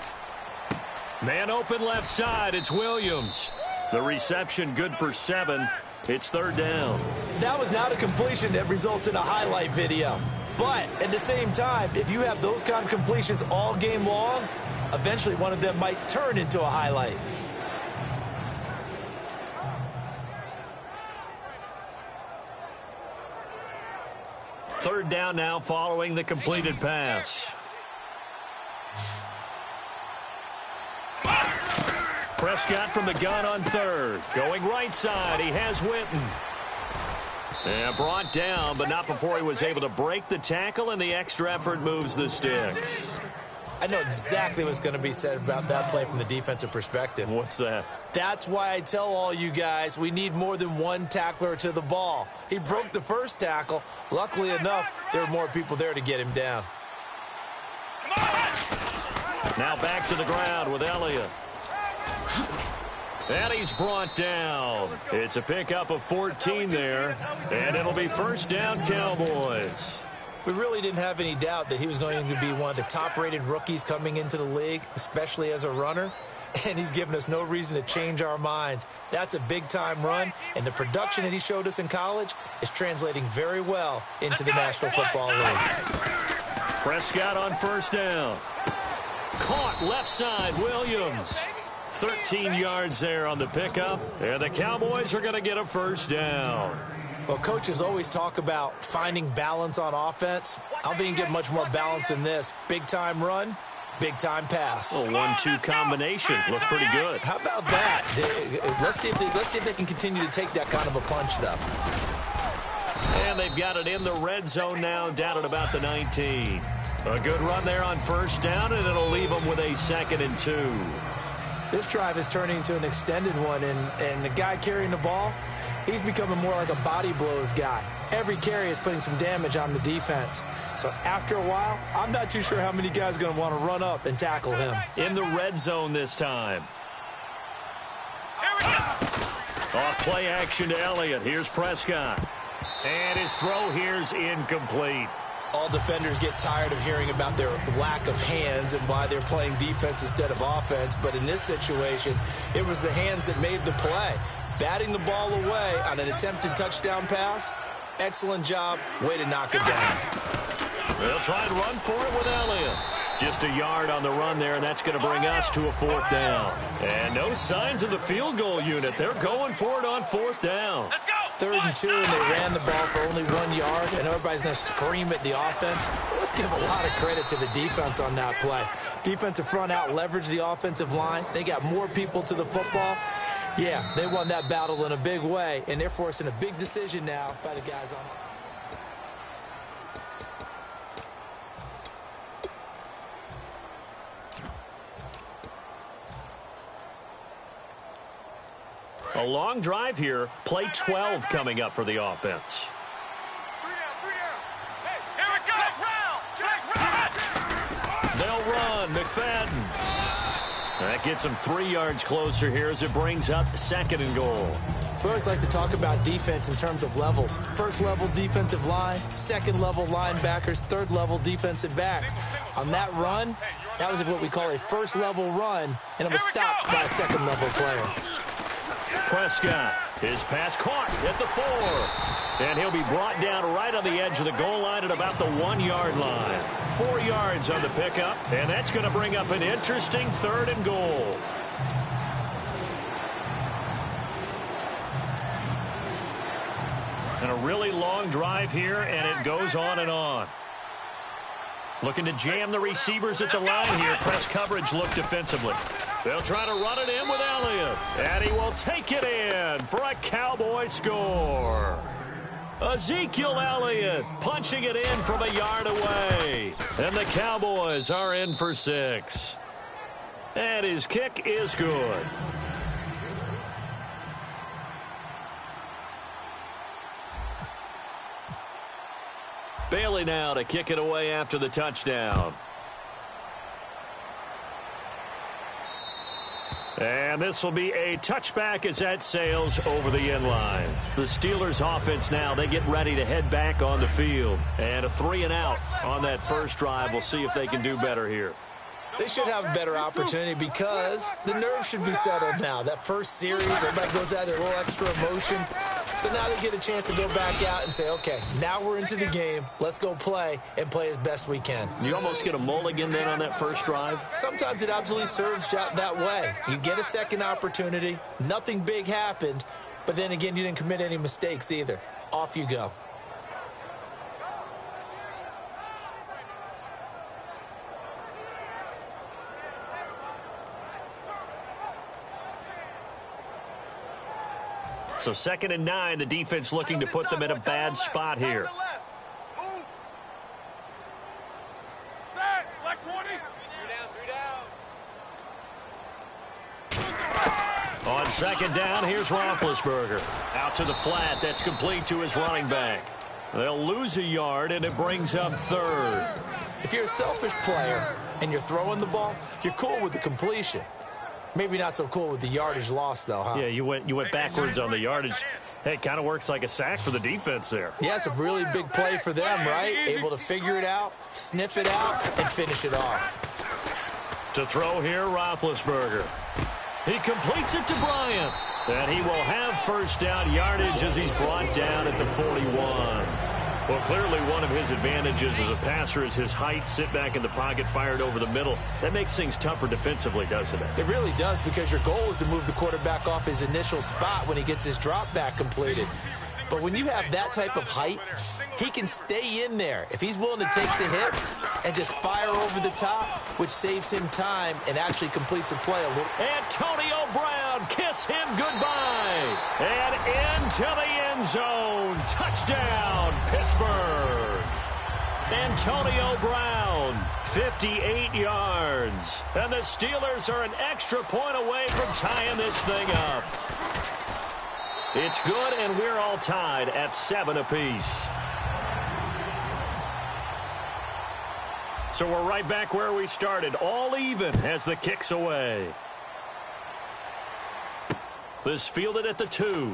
Man open left side, it's Williams. The reception good for 7. It's third down. That was not a completion that results in a highlight video. But at the same time, if you have those kind of completions all game long, eventually one of them might turn into a highlight. Third down now following the completed pass. Prescott from the gun on third. Going right side, he has Witten. And brought down, but not before he was able to break the tackle, and the extra effort moves the sticks. I know exactly what's going to be said about that play from the defensive perspective. What's that? That's why I tell all you guys we need more than one tackler to the ball. He broke the first tackle. Luckily enough, there were more people there to get him down. Now back to the ground with Elliott. And he's brought down. It's a pickup of 14 there, and it'll be first down, Cowboys. We really didn't have any doubt that he was going to be one of the top-rated rookies coming into the league, especially as a runner, and he's given us no reason to change our minds. That's a big-time run, and the production that he showed us in college is translating very well into the National Football League. Prescott on first down. Caught left side, Williams. 13 yards there on the pickup, and the Cowboys are going to get a first down. Well, coaches always talk about finding balance on offense. I don't think you can get much more balance than this. Big-time run, big-time pass. A 1-2 combination. Looked pretty good. How about that? Let's see if they can continue to take that kind of a punch, though. And they've got it in the red zone now, down at about the 19. A good run there on first down, and it'll leave them with a 2nd and 2. This drive is turning into an extended one, and the guy carrying the ball, he's becoming more like a body blows guy. Every carry is putting some damage on the defense. So after a while, I'm not too sure how many guys are going to want to run up and tackle him. In the red zone this time. Off play action to Elliott. Here's Prescott. And his throw here's incomplete. All defenders get tired of hearing about their lack of hands and why they're playing defense instead of offense. But in this situation, it was the hands that made the play. Batting the ball away on an attempted touchdown pass, excellent job. Way to knock it down. They'll try and run for it with Elliott. Just a yard on the run there, and that's going to bring us to a 4th down. And no signs of the field goal unit. They're going for it on 4th down. 3rd and 2, and they ran the ball for only 1 yard, and everybody's going to scream at the offense. Let's give a lot of credit to the defense on that play. Defensive front out leveraged the offensive line. They got more people to the football. Yeah, they won that battle in a big way, and they're forcing a big decision now by the guys on it. A long drive here. Play 12 coming up for the offense. 3 down. Hey, Here it goes. They'll run. McFadden. That gets them 3 yards closer here as it brings up 2nd and goal. We always like to talk about defense in terms of levels. 1st level defensive line, 2nd level linebackers, 3rd level defensive backs. On that run, that was what we call a 1st level run, and it was stopped by a 2nd level player. Prescott, his pass caught at the 4. And he'll be brought down right on the edge of the goal line at about the 1 yard line. 4 yards on the pickup, and that's going to bring up an interesting 3rd and goal. And a really long drive here, and it goes on and on. Looking to jam the receivers at the line here. Press coverage look defensively. They'll try to run it in with Elliott. And he will take it in for a Cowboy score. Ezekiel Elliott punching it in from a yard away. And the Cowboys are in for 6. And his kick is good. Bailey now to kick it away after the touchdown. And this will be a touchback as that sails over the end line. The Steelers offense now, they get ready to head back on the field. And a 3-and-out on that first drive. We'll see if they can do better here. They should have a better opportunity because the nerves should be settled now. That first series, everybody goes out there a little extra emotion. So now they get a chance to go back out and say, okay, now we're into the game. Let's go play and play as best we can. You almost get a mulligan then on that first drive? Sometimes it absolutely serves that way. You get a second opportunity. Nothing big happened. But then again, you didn't commit any mistakes either. Off you go. So 2nd and 9, the defense looking to put them in a bad spot here. On 2nd down, here's Roethlisberger. Out to the flat, that's complete to his running back. They'll lose a yard, and it brings up 3rd. If you're a selfish player and you're throwing the ball, you're cool with the completion. Maybe not so cool with the yardage loss, though, huh? Yeah, you went backwards on the yardage. Hey, it kind of works like a sack for the defense there. Yeah, it's a really big play for them, right? Able to figure it out, sniff it out, and finish it off. To throw here, Roethlisberger. He completes it to Bryant. And he will have first down yardage as he's brought down at the 41. Well, clearly one of his advantages as a passer is his height, sit back in the pocket, fired over the middle. That makes things tougher defensively, doesn't it? It really does, because your goal is to move the quarterback off his initial spot when he gets his drop back completed. But when you have that type of height, he can stay in there if he's willing to take the hits and just fire over the top, which saves him time and actually completes a play a little. Antonio Brown, kiss him goodbye. And into the end zone. Touchdown, Pittsburgh. Antonio Brown, 58 yards. And the Steelers are an extra point away from tying this thing up. It's good, and we're all tied at 7 apiece. So we're right back where we started, all even as the kick's away. This fielded at the 2.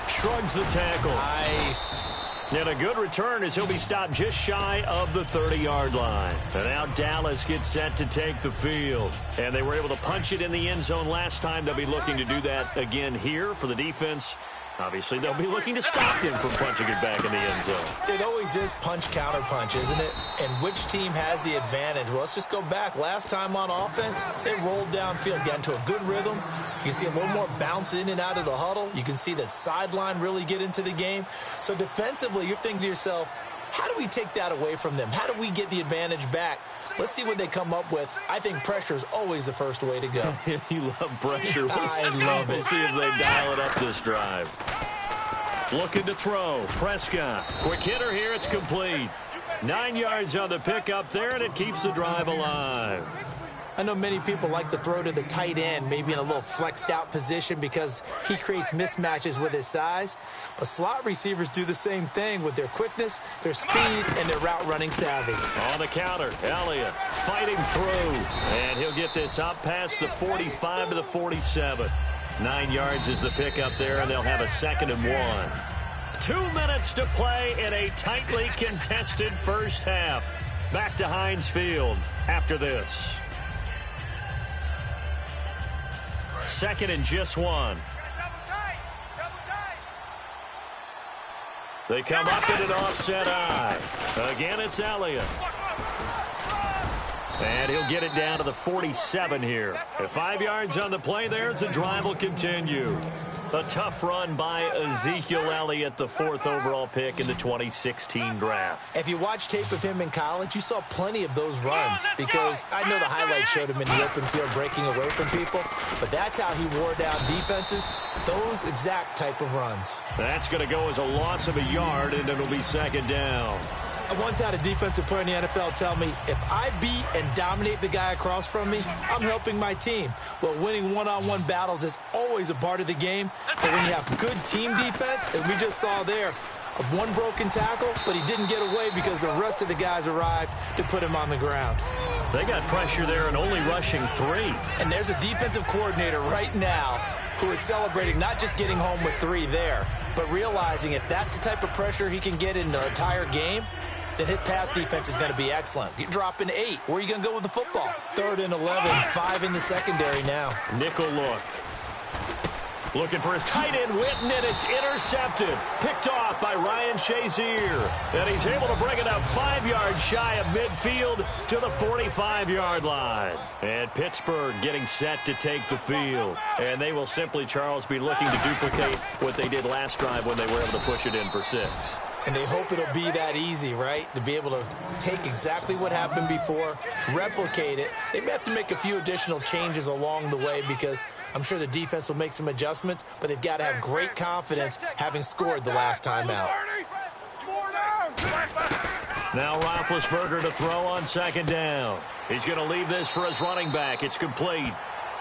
Shrugs the tackle. Nice. And a good return as he'll be stopped just shy of the 30-yard line. And now Dallas gets set to take the field. And they were able to punch it in the end zone last time. They'll be looking to do that again here for the defense. Obviously, they'll be looking to stop them from punching it back in the end zone. It always is punch-counter-punch, isn't it? And which team has the advantage? Well, let's just go back. Last time on offense, they rolled downfield, got into a good rhythm. You can see a little more bounce in and out of the huddle. You can see the sideline really get into the game. So defensively, you're thinking to yourself, how do we take that away from them? How do we get the advantage back? Let's see what they come up with. I think pressure is always the first way to go. You love pressure. I love it. We'll see if they dial it up this drive. Looking to throw. Prescott. Quick hitter here. It's complete. 9 yards on the pickup there, and it keeps the drive alive. I know many people like to throw to the tight end, maybe in a little flexed out position because he creates mismatches with his size. But slot receivers do the same thing with their quickness, their speed, and their route running savvy. On the counter, Elliott fighting through. And he'll get this up past the 45 to the 47. 9 yards is the pickup there, and they'll have a 2nd and 1. 2 minutes to play in a tightly contested first half. Back to Heinz Field after this. 2nd and just 1. They come up in an offset eye. Again, it's Elliott. And he'll get it down to the 47 here. At 5 yards on the play there, the drive will continue. A tough run by Ezekiel Elliott, the 4th overall pick in the 2016 draft. If you watch tape of him in college, you saw plenty of those runs because I know the highlights showed him in the open field breaking away from people, but that's how he wore down defenses, those exact type of runs. That's going to go as a loss of a yard, and it'll be 2nd down. I once had a defensive player in the NFL tell me, if I beat and dominate the guy across from me, I'm helping my team. Well, winning one-on-one battles is always a part of the game, but when you have good team defense, as we just saw there, one broken tackle, but he didn't get away because the rest of the guys arrived to put him on the ground. They got pressure there and only rushing 3. And there's a defensive coordinator right now who is celebrating not just getting home with 3 there, but realizing if that's the type of pressure he can get in the entire game, then his pass defense is going to be excellent. You're dropping 8. Where are you going to go with the football? 3rd and 11, 5 in the secondary now. Nickel look. Looking for his tight end, Witten, and it's intercepted. Picked off by Ryan Shazier. And he's able to bring it up 5 yards shy of midfield to the 45-yard line. And Pittsburgh getting set to take the field. And they will simply, Charles, be looking to duplicate what they did last drive when they were able to push it in for 6. And they hope it'll be that easy, right? To be able to take exactly what happened before, replicate it. They may have to make a few additional changes along the way because I'm sure the defense will make some adjustments, but they've got to have great confidence having scored the last time out. Now Roethlisberger to throw on 2nd down. He's going to leave this for his running back. It's complete.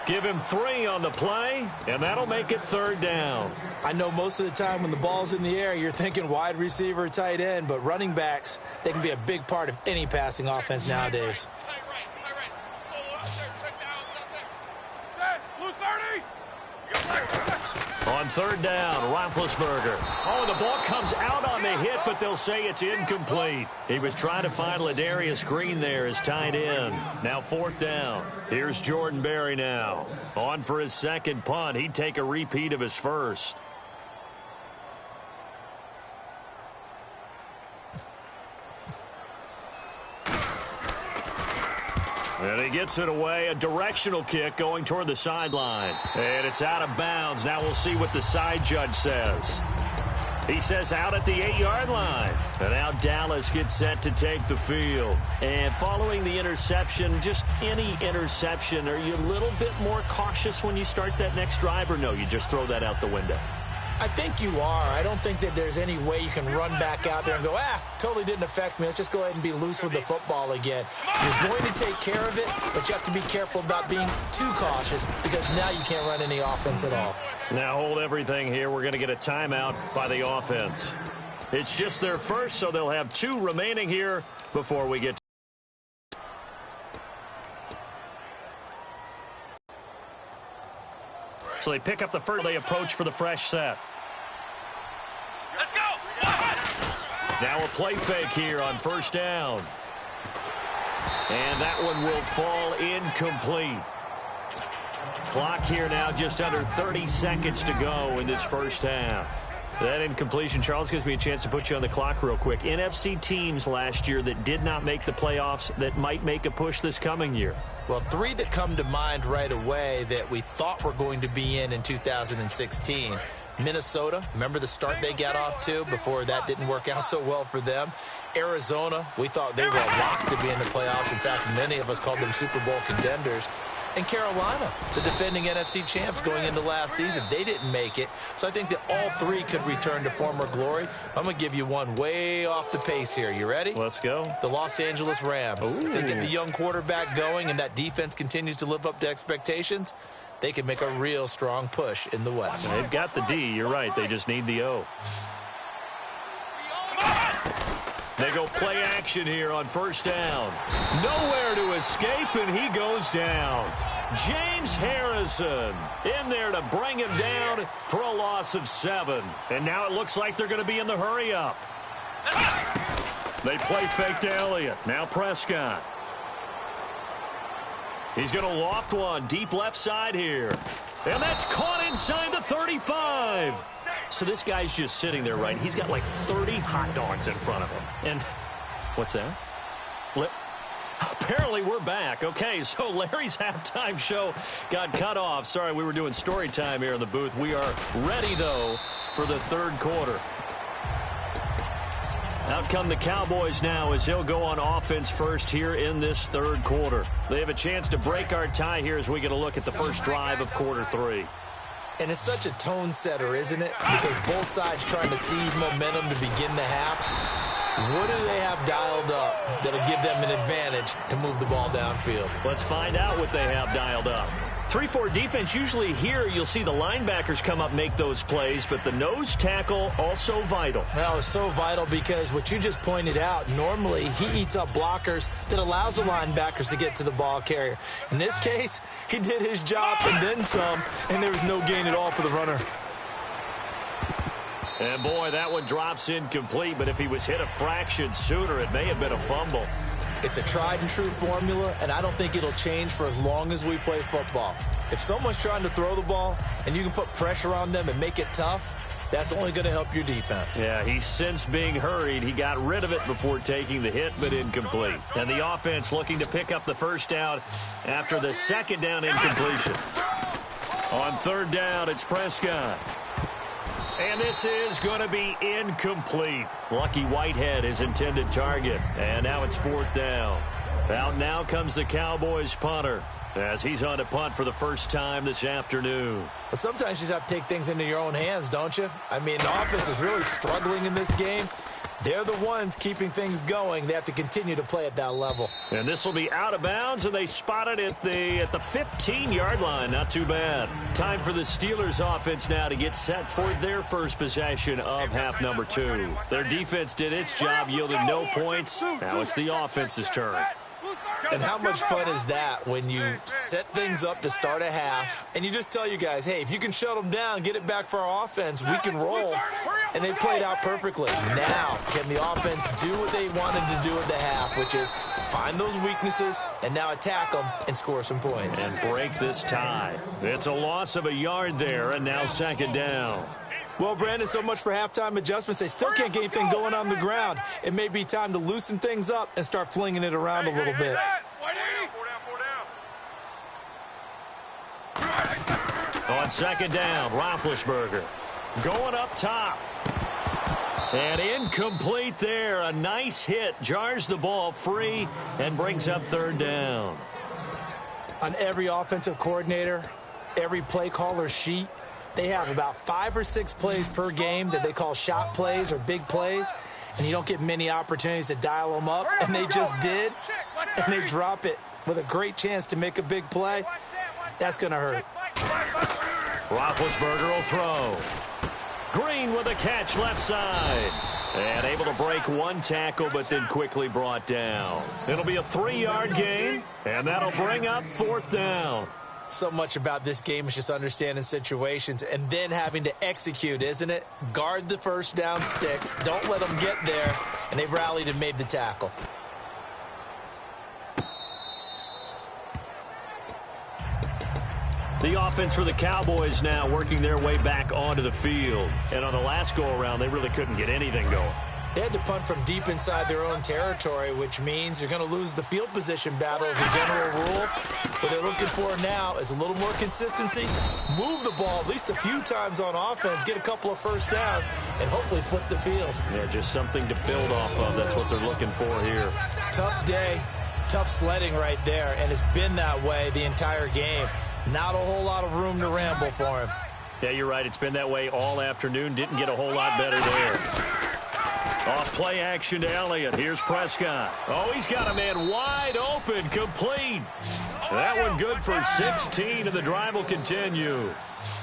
Give him 3 on the play, and that'll make it 3rd down. I know most of the time when the ball's in the air, you're thinking wide receiver, tight end, but running backs, they can be a big part of any passing offense nowadays. On 3rd down, Roethlisberger. Oh, the ball comes out on the hit, but they'll say it's incomplete. He was trying to find Ladarius Green there as tight end. Now 4th down. Here's Jordan Berry now. On for his 2nd punt. He'd take a repeat of his 1st. And he gets it away, a directional kick going toward the sideline. And it's out of bounds. Now we'll see what the side judge says. He says out at the 8-yard line. And now Dallas gets set to take the field. And following the interception, just any interception, are you a little bit more cautious when you start that next drive, or no, you just throw that out the window? I think you are. I don't think that there's any way you can run back out there and go, totally didn't affect me. Let's just go ahead and be loose with the football again. You're going to take care of it, but you have to be careful about being too cautious because now you can't run any offense at all. Now hold everything here. We're going to get a timeout by the offense. It's just their first, so they'll have 2 remaining here before we get to so they pick up the first. They approach for the fresh set. Let's go! Now a play fake here on 1st down. And that one will fall incomplete. Clock here now just under 30 seconds to go in this first half. That incompletion, Charles, gives me a chance to put you on the clock real quick. NFC teams last year that did not make the playoffs that might make a push this coming year. Well, 3 that come to mind right away that we thought were going to be in 2016. Minnesota, remember the start they got off to before that didn't work out so well for them. Arizona, we thought they were a lock to be in the playoffs. In fact, many of us called them Super Bowl contenders. And Carolina, the defending NFC champs going into last season, they didn't make it. So I think that all 3 could return to former glory. I'm going to give you one way off the pace here. You ready? Let's go. The Los Angeles Rams. Ooh. If they get the young quarterback going and that defense continues to live up to expectations, they can make a real strong push in the West. They've got the D. You're right. They just need the O. They go play action here on 1st down. Nowhere to escape, and he goes down. James Harrison in there to bring him down for a loss of 7. And now it looks like they're going to be in the hurry up. They play fake to Elliott. Now Prescott. He's going to loft one deep left side here. And that's caught inside the 35. So this guy's just sitting there, right? He's got like 30 hot dogs in front of him. And what's that? Apparently we're back. Okay, so Larry's halftime show got cut off. Sorry, we were doing story time here in the booth. We are ready, though, for the 3rd quarter. Out come the Cowboys now as he'll go on offense first here in this 3rd quarter. They have a chance to break our tie here as we get a look at the first drive of quarter 3. And it's such a tone setter, isn't it? Because both sides trying to seize momentum to begin the half. What do they have dialed up that'll give them an advantage to move the ball downfield? Let's find out what they have dialed up. 3-4 defense, usually here you'll see the linebackers come up make those plays, but the nose tackle also vital. Well, it's so vital because what you just pointed out, normally he eats up blockers that allows the linebackers to get to the ball carrier. In this case, he did his job and then some, and there was no gain at all for the runner. And boy, that one drops incomplete, but if he was hit a fraction sooner, it may have been a fumble. It's a tried and true formula, and I don't think it'll change for as long as we play football. If someone's trying to throw the ball and you can put pressure on them and make it tough, that's only going to help your defense. Yeah, he's since being hurried. He got rid of it before taking the hit, but incomplete. And the offense looking to pick up the first down after the second down incompletion. On third down, it's Prescott. And this is going to be incomplete. Lucky Whitehead, his intended target. And now it's fourth down. Out now comes the Cowboys punter as he's on to punt for the first time this afternoon. Well, sometimes you just have to take things into your own hands, don't you? I mean, the offense is really struggling in this game. They're the ones keeping things going. They have to continue to play at that level. And this will be out of bounds, and they spot it at the 15-yard line. Not too bad. Time for the Steelers offense now to get set for their first possession of half number 2. Their defense did its job, yielding no points. Now it's the offense's turn. And how much fun is that when you set things up to start a half and you just tell you guys, hey, if you can shut them down, get it back for our offense, we can roll. And they played out perfectly. Now, can the offense do what they wanted to do at the half, which is find those weaknesses and now attack them and score some points. And break this tie. It's a loss of a yard there, and now second down. Well, Brandon, so much for halftime adjustments. They still can't get anything going on the ground. It may be time to loosen things up and start flinging it around a little bit. On second down, Roethlisberger going up top. And incomplete there. A nice hit. Jars the ball free and brings up third down. On every offensive coordinator, every play caller sheet, they have about 5 or 6 plays per game that they call shot plays or big plays, and you don't get many opportunities to dial them up, and they just did, and they drop it with a great chance to make a big play. That's going to hurt. Roethlisberger will throw. Green with a catch left side. And able to break one tackle, but then quickly brought down. It'll be a 3-yard gain, and that'll bring up fourth down. So much about this game is just understanding situations and then having to execute, isn't it? Guard the first down sticks. Don't let them get there. And they rallied and made the tackle. The offense for the Cowboys now working their way back onto the field. And on the last go-around, they really couldn't get anything going. They had to punt from deep inside their own territory, which means you're going to lose the field position battle as a general rule. What they're looking for now is a little more consistency, move the ball at least a few times on offense, get a couple of first downs, and hopefully flip the field. Yeah, just something to build off of. That's what they're looking for here. Tough day, tough sledding right there, and it's been that way the entire game. Not a whole lot of room to ramble for him. Yeah, you're right. It's been that way all afternoon. Didn't get a whole lot better there. Off play action to Elliott. Here's Prescott. Oh, he's got a man wide open, complete. That one good for 16, and the drive will continue.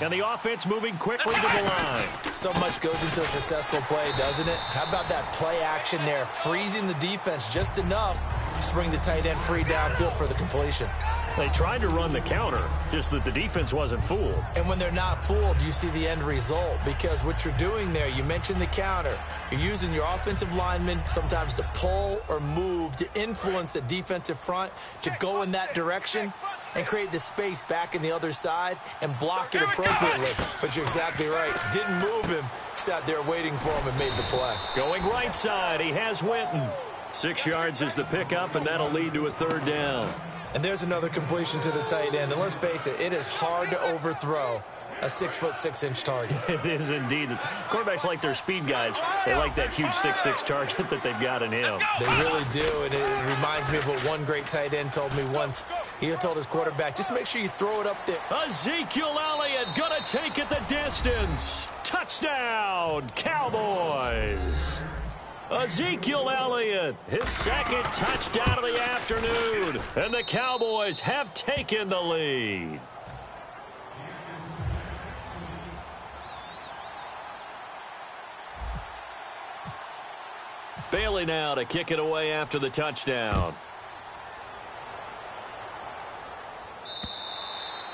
And the offense moving quickly to the line. So much goes into a successful play, doesn't it? How about that play action there, freezing the defense just enough to bring the tight end free downfield for the completion. They tried to run the counter, just that the defense wasn't fooled. And when they're not fooled, you see the end result. Because what you're doing there, you mentioned the counter. You're using your offensive linemen sometimes to pull or move to influence the defensive front to go in that direction and create the space back in the other side and block it appropriately. But you're exactly right. Didn't move him. Sat there waiting for him and made the play. Going right side, he has Winton. 6 yards is the pickup, and that'll lead to a third down. And there's another completion to the tight end. And let's face it, it is hard to overthrow a 6'6" target. It is indeed. Quarterbacks like their speed guys. They like that huge 6'6" target that they've got in him. They really do, and it reminds me of what one great tight end told me once. He told his quarterback, just make sure you throw it up there. Ezekiel Elliott gonna take it the distance. Touchdown, Cowboys. Ezekiel Elliott, his second touchdown of the afternoon, and the Cowboys have taken the lead. Bailey now to kick it away after the touchdown.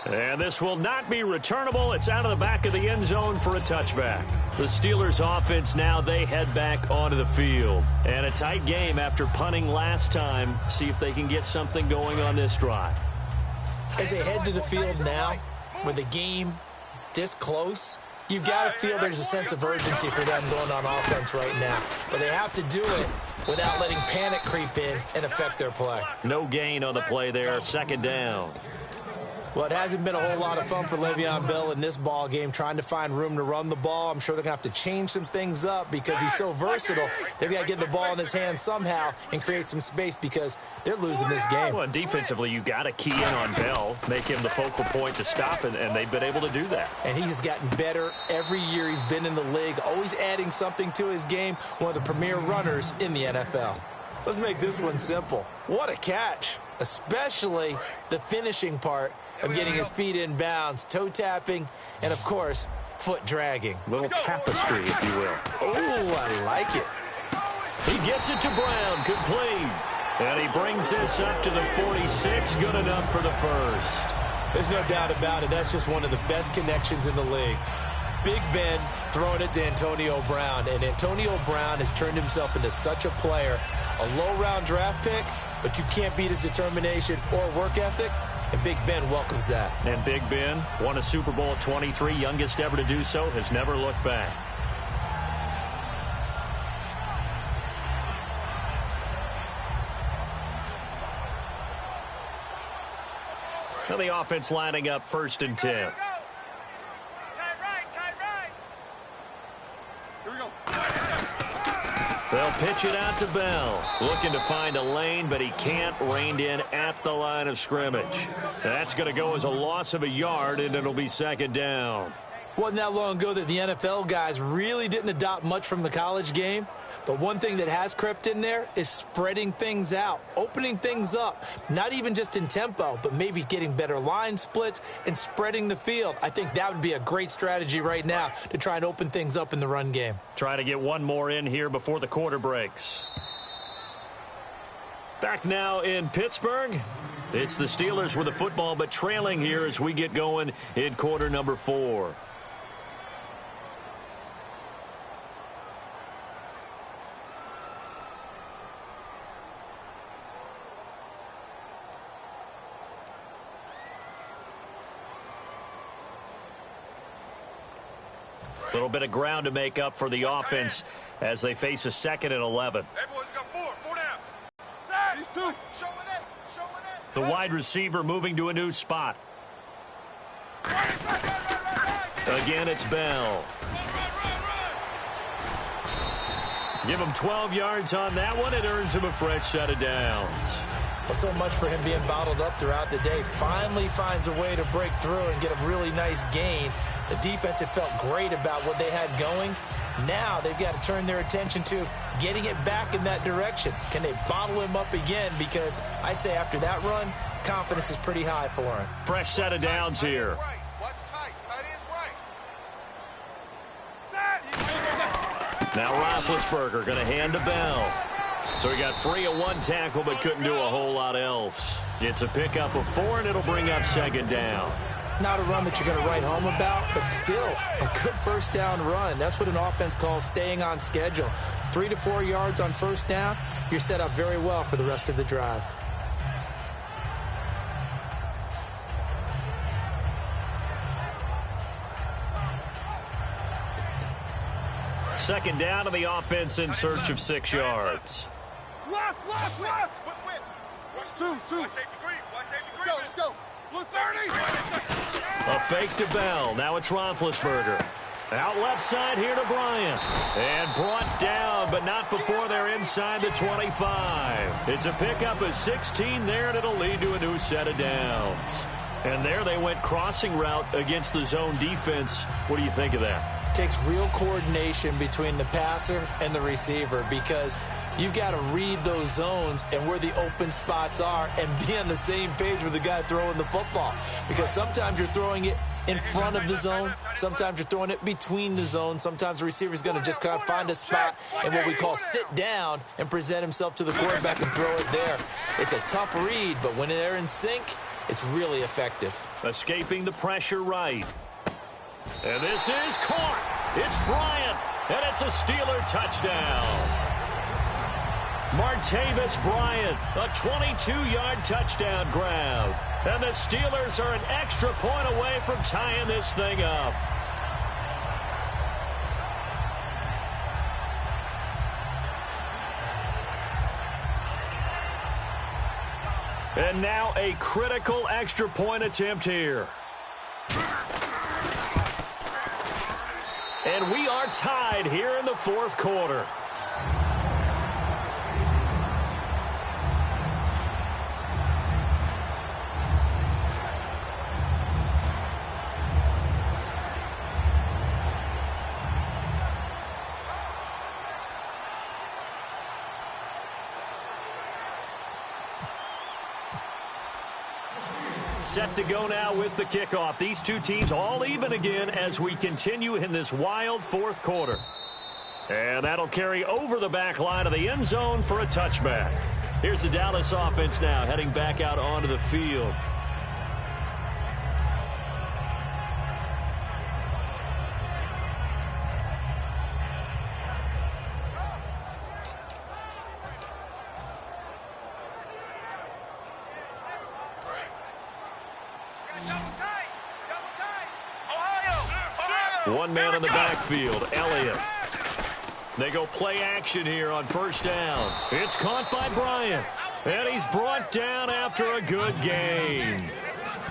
And this will not be returnable. It's out of the back of the end zone for a touchback. The Steelers offense now, they head back onto the field. And a tight game after punting last time. See if they can get something going on this drive. As they head to the field now, with the game this close, you've got to feel there's a sense of urgency for them going on offense right now. But they have to do it without letting panic creep in and affect their play. No gain on the play there, second down. Well, it hasn't been a whole lot of fun for Le'Veon Bell in this ball game, trying to find room to run the ball. I'm sure they're going to have to change some things up because he's so versatile. They've got to get the ball in his hands somehow and create some space because they're losing this game. Well, defensively, you got to key in on Bell, make him the focal point to stop, and they've been able to do that. And he has gotten better every year he's been in the league, always adding something to his game, one of the premier runners in the NFL. Let's make this one simple. What a catch, especially the finishing part of getting his feet in bounds, toe tapping, and, of course, foot dragging. Little tapestry, if you will. Oh, I like it. He gets it to Brown, complete. And he brings this up to the 46, good enough for the first. There's no doubt about it. That's just one of the best connections in the league. Big Ben throwing it to Antonio Brown, and Antonio Brown has turned himself into such a player. A low-round draft pick, but you can't beat his determination or work ethic. And Big Ben welcomes that. And Big Ben won a Super Bowl at 23, youngest ever to do so, has never looked back. Now the offense lining up 1st and 10. Tight right. Here we go. They'll pitch it out to Bell. Looking to find a lane, but he can't. Reined in at the line of scrimmage. That's going to go as a loss of a yard, and it'll be 2nd down. Wasn't that long ago that the NFL guys really didn't adopt much from the college game. But one thing that has crept in there is spreading things out, opening things up, not even just in tempo, but maybe getting better line splits and spreading the field. I think that would be a great strategy right now to try and open things up in the run game. Try to get one more in here before the quarter breaks. Back now in Pittsburgh. It's the Steelers with the football, but trailing here as we get going in quarter number 4. A little bit of ground to make up for the offense as they face a 2nd and 11. Everyone's got 4 down. These 2. Show it. The wide receiver moving to a new spot. Again, it's Bell. Give him 12 yards on that one. It earns him a fresh set of downs. Well, so much for him being bottled up throughout the day. Finally finds a way to break through and get a really nice gain. The defense had felt great about what they had going. Now they've got to turn their attention to getting it back in that direction. Can they bottle him up again? Because I'd say after that run, confidence is pretty high for him. Fresh set of downs here. Watch tight. Tight end's right. Now Roethlisberger going to hand to Bell. So he got free of one tackle but couldn't do a whole lot else. It's a pickup of 4, and it'll bring up 2nd down. Not a run that you're going to write home about, but still a good 1st down run. That's what an offense calls staying on schedule. 3 to 4 yards on 1st down, you're set up very well for the rest of the drive. Second down to the offense in search of 6 yards. Left. Whip. 2. Watch safety green. Let's go. Look 30. A fake to Bell. Now it's Roethlisberger. Out left side here to Bryant. And brought down, but not before they're inside the 25. It's a pickup of 16 there, and it'll lead to a new set of downs. And there they went crossing route against the zone defense. What do you think of that? Takes real coordination between the passer and the receiver because You've got to read those zones and where the open spots are and be on the same page with the guy throwing the football. Because sometimes you're throwing it in front of the zone. Sometimes you're throwing it between the zones. Sometimes the receiver's going to just kind of find a spot and what we call sit down and present himself to the quarterback and throw it there. It's a tough read, but when they're in sync, it's really effective. Escaping the pressure right. And this is caught. It's Bryant, and it's a Steeler touchdown. Martavis Bryant, a 22-yard touchdown grab. And the Steelers are an extra point away from tying this thing up. And now a critical extra point attempt here. And we are tied here in the fourth quarter. Set to go now with the kickoff. These two teams all even again as we continue in this wild fourth quarter. And that'll carry over the back line of the end zone for a touchback. Here's the Dallas offense now heading back out onto the field. One man in the backfield, Elliott. They go play action here on first down. It's caught by Bryant, and he's brought down after a good gain.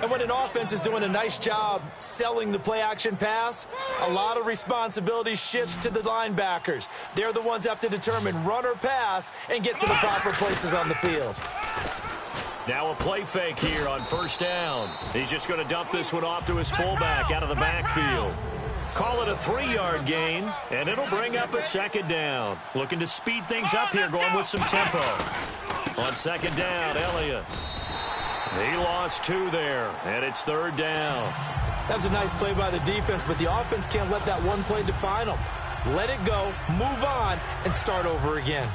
And when an offense is doing a nice job selling the play action pass, a lot of responsibility shifts to the linebackers. They're the ones that have to determine run or pass and get to the proper places on the field. Now a play fake here on first down. He's just going to dump this one off to his fullback out of the backfield. Call it a 3-yard gain, and it'll bring up a second down. Looking to speed things up here, going with some tempo. On second down, Elliott. He lost 2 there, and it's third down. That was a nice play by the defense, but the offense can't let that one play define them. Let it go, move on, and start over again.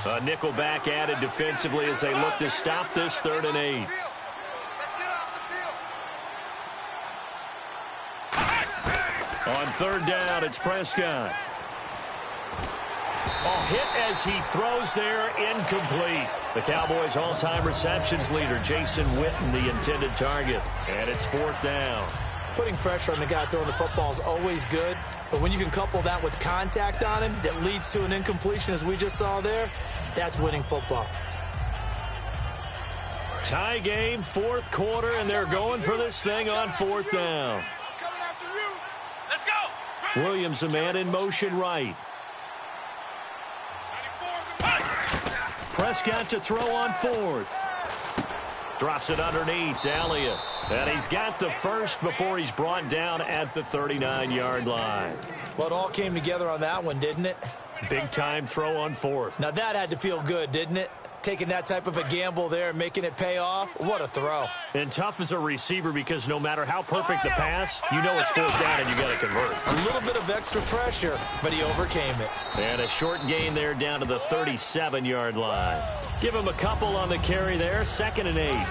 A nickel back added defensively as they look to stop this 3rd and 8. On third down, it's Prescott. Hit as he throws there, incomplete. The Cowboys' all-time receptions leader, Jason Witten, the intended target. And it's 4th down. Putting pressure on the guy throwing the football is always good, but when you can couple that with contact on him that leads to an incompletion, as we just saw there, that's winning football. Tie game, 4th quarter, and they're going for this thing on 4th down. Williams, a man in motion right. Prescott to throw on 4th. Drops it underneath to Elliott. And he's got the first before he's brought down at the 39-yard line. Well, it all came together on that one, didn't it? Big-time throw on 4th. Now, that had to feel good, didn't it? Taking that type of a gamble there and making it pay off. What a throw. And tough as a receiver because no matter how perfect the pass, you know it's 4th down and you got to convert. A little bit of extra pressure, but he overcame it. And a short gain there down to the 37-yard line. Give him a couple on the carry there, 2nd and 8.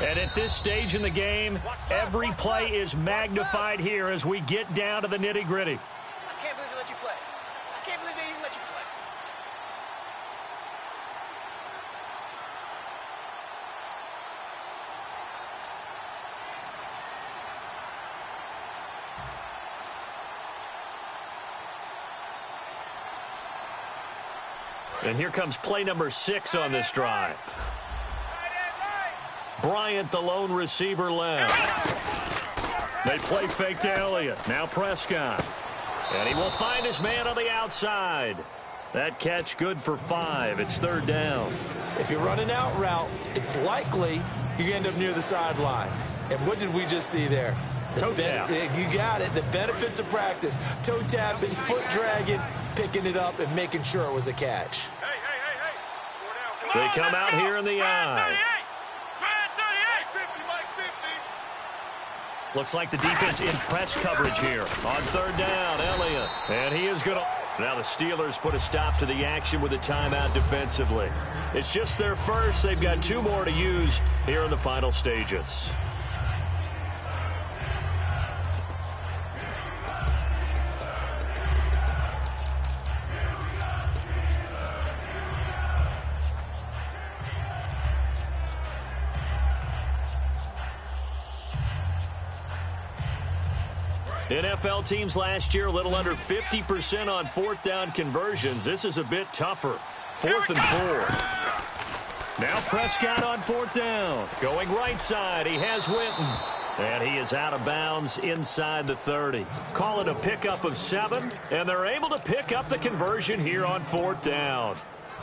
And at this stage in the game, every play is magnified here as we get down to the nitty-gritty. I can't believe they let you play. I can't believe they even let you play. And here comes play number 6 on this drive. Bryant, the lone receiver, left. They play fake to Elliott. Now Prescott. And he will find his man on the outside. That catch good for 5. It's 3rd down. If you're running out route, it's likely you end up near the sideline. And what did we just see there? Toe tap. You got it. The benefits of practice. Toe tapping, foot dragging, picking it up, and making sure it was a catch. They come out here in the eye. Looks like the defense in press coverage here. On 3rd down, Elliott. And he is going to... Now the Steelers put a stop to the action with a timeout defensively. It's just their first. They've got 2 more to use here in the final stages. NFL teams last year a little under 50% on 4th down conversions. This is a bit tougher. 4th and 4. Now Prescott on 4th down. Going right side. He has Winton. And he is out of bounds inside the 30. Call it a pickup of 7. And they're able to pick up the conversion here on 4th down.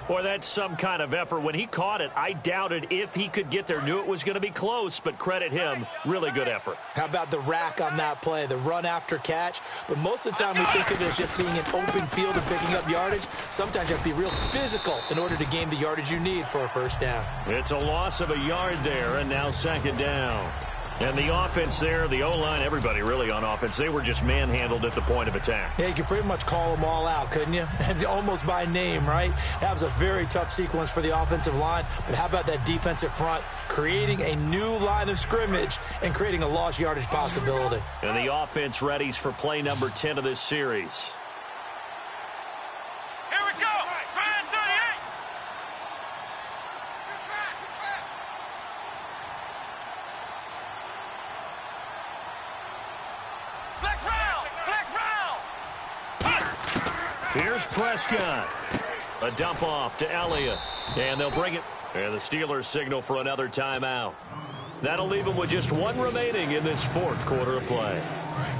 Boy, that's some kind of effort. When he caught it, I doubted if he could get there. Knew it was going to be close, but credit him. Really good effort. How about the rack on that play, the run after catch? But most of the time we think of it as just being an open field and picking up yardage. Sometimes you have to be real physical in order to gain the yardage you need for a 1st down. It's a loss of a yard there, and now 2nd down. And the offense there, the O-line, everybody really on offense, they were just manhandled at the point of attack. Yeah, you could pretty much call them all out, couldn't you? Almost by name, right? That was a very tough sequence for the offensive line. But how about that defensive front creating a new line of scrimmage and creating a lost yardage possibility? And the offense readies for play number 10 of this series. Here we go. Ryan 38. Flex round. Here's Prescott. A dump off to Elliott. And they'll bring it. And the Steelers signal for another timeout. That'll leave them with just 1 remaining in this 4th quarter of play.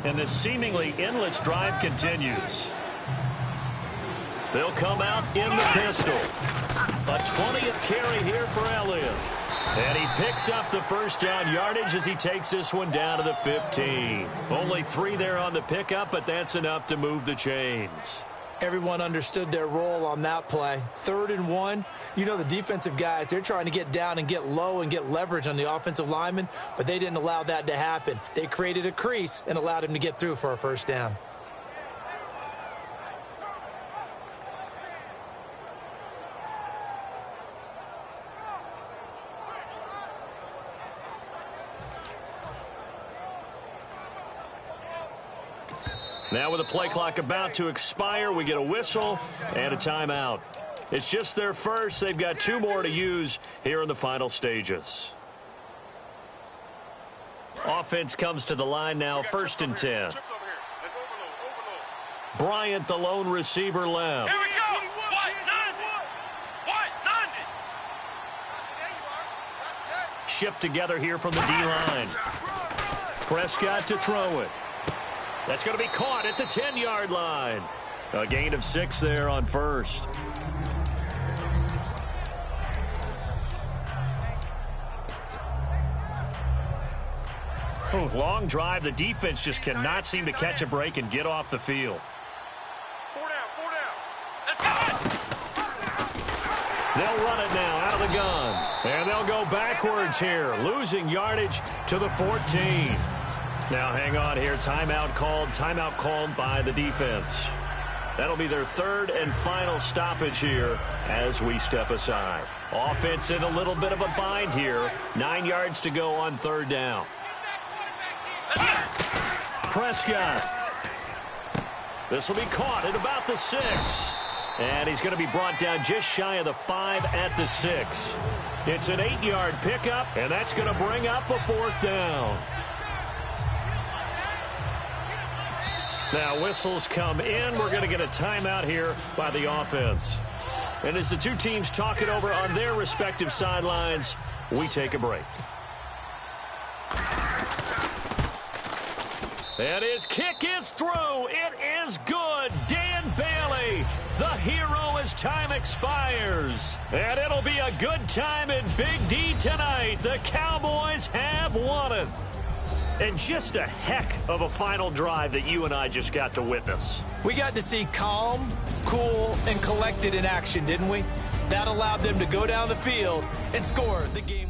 And this seemingly endless drive continues. They'll come out in the pistol. A 20th carry here for Elliott. And he picks up the 1st down yardage as he takes this one down to the 15. Only 3 there on the pickup, but that's enough to move the chains. Everyone understood their role on that play. 3rd and 1. You know the defensive guys, they're trying to get down and get low and get leverage on the offensive lineman, but they didn't allow that to happen. They created a crease and allowed him to get through for a 1st down. Now with the play clock about to expire, we get a whistle and a timeout. It's just their first. They've got 2 more to use here in the final stages. Offense comes to the line now, 1st and 10. Bryant, the lone receiver, left. Here we go. What? None. Shift together here from the D-line. Prescott to throw it. That's going to be caught at the 10-yard line. A gain of 6 there on 1st. Long drive. The defense just cannot seem to catch a break and get off the field. 4 down. They'll run it now out of the gun. And they'll go backwards here, losing yardage to the 14. Now hang on here. Timeout called by the defense. That'll be their 3rd and final stoppage here as we step aside. Offense in a little bit of a bind here. 9 yards to go on 3rd down. Prescott. This will be caught at about the 6. And he's going to be brought down just shy of the 5 at the 6. It's an 8-yard pickup, and that's going to bring up a 4th down. Now whistles come in. We're going to get a timeout here by the offense. And as the 2 teams talk it over on their respective sidelines, we take a break. And his kick is through. It is good. Dan Bailey, the hero as time expires. And it'll be a good time in Big D tonight. The Cowboys have won it. And just a heck of a final drive that you and I just got to witness. We got to see calm, cool, and collected in action, didn't we? That allowed them to go down the field and score the game.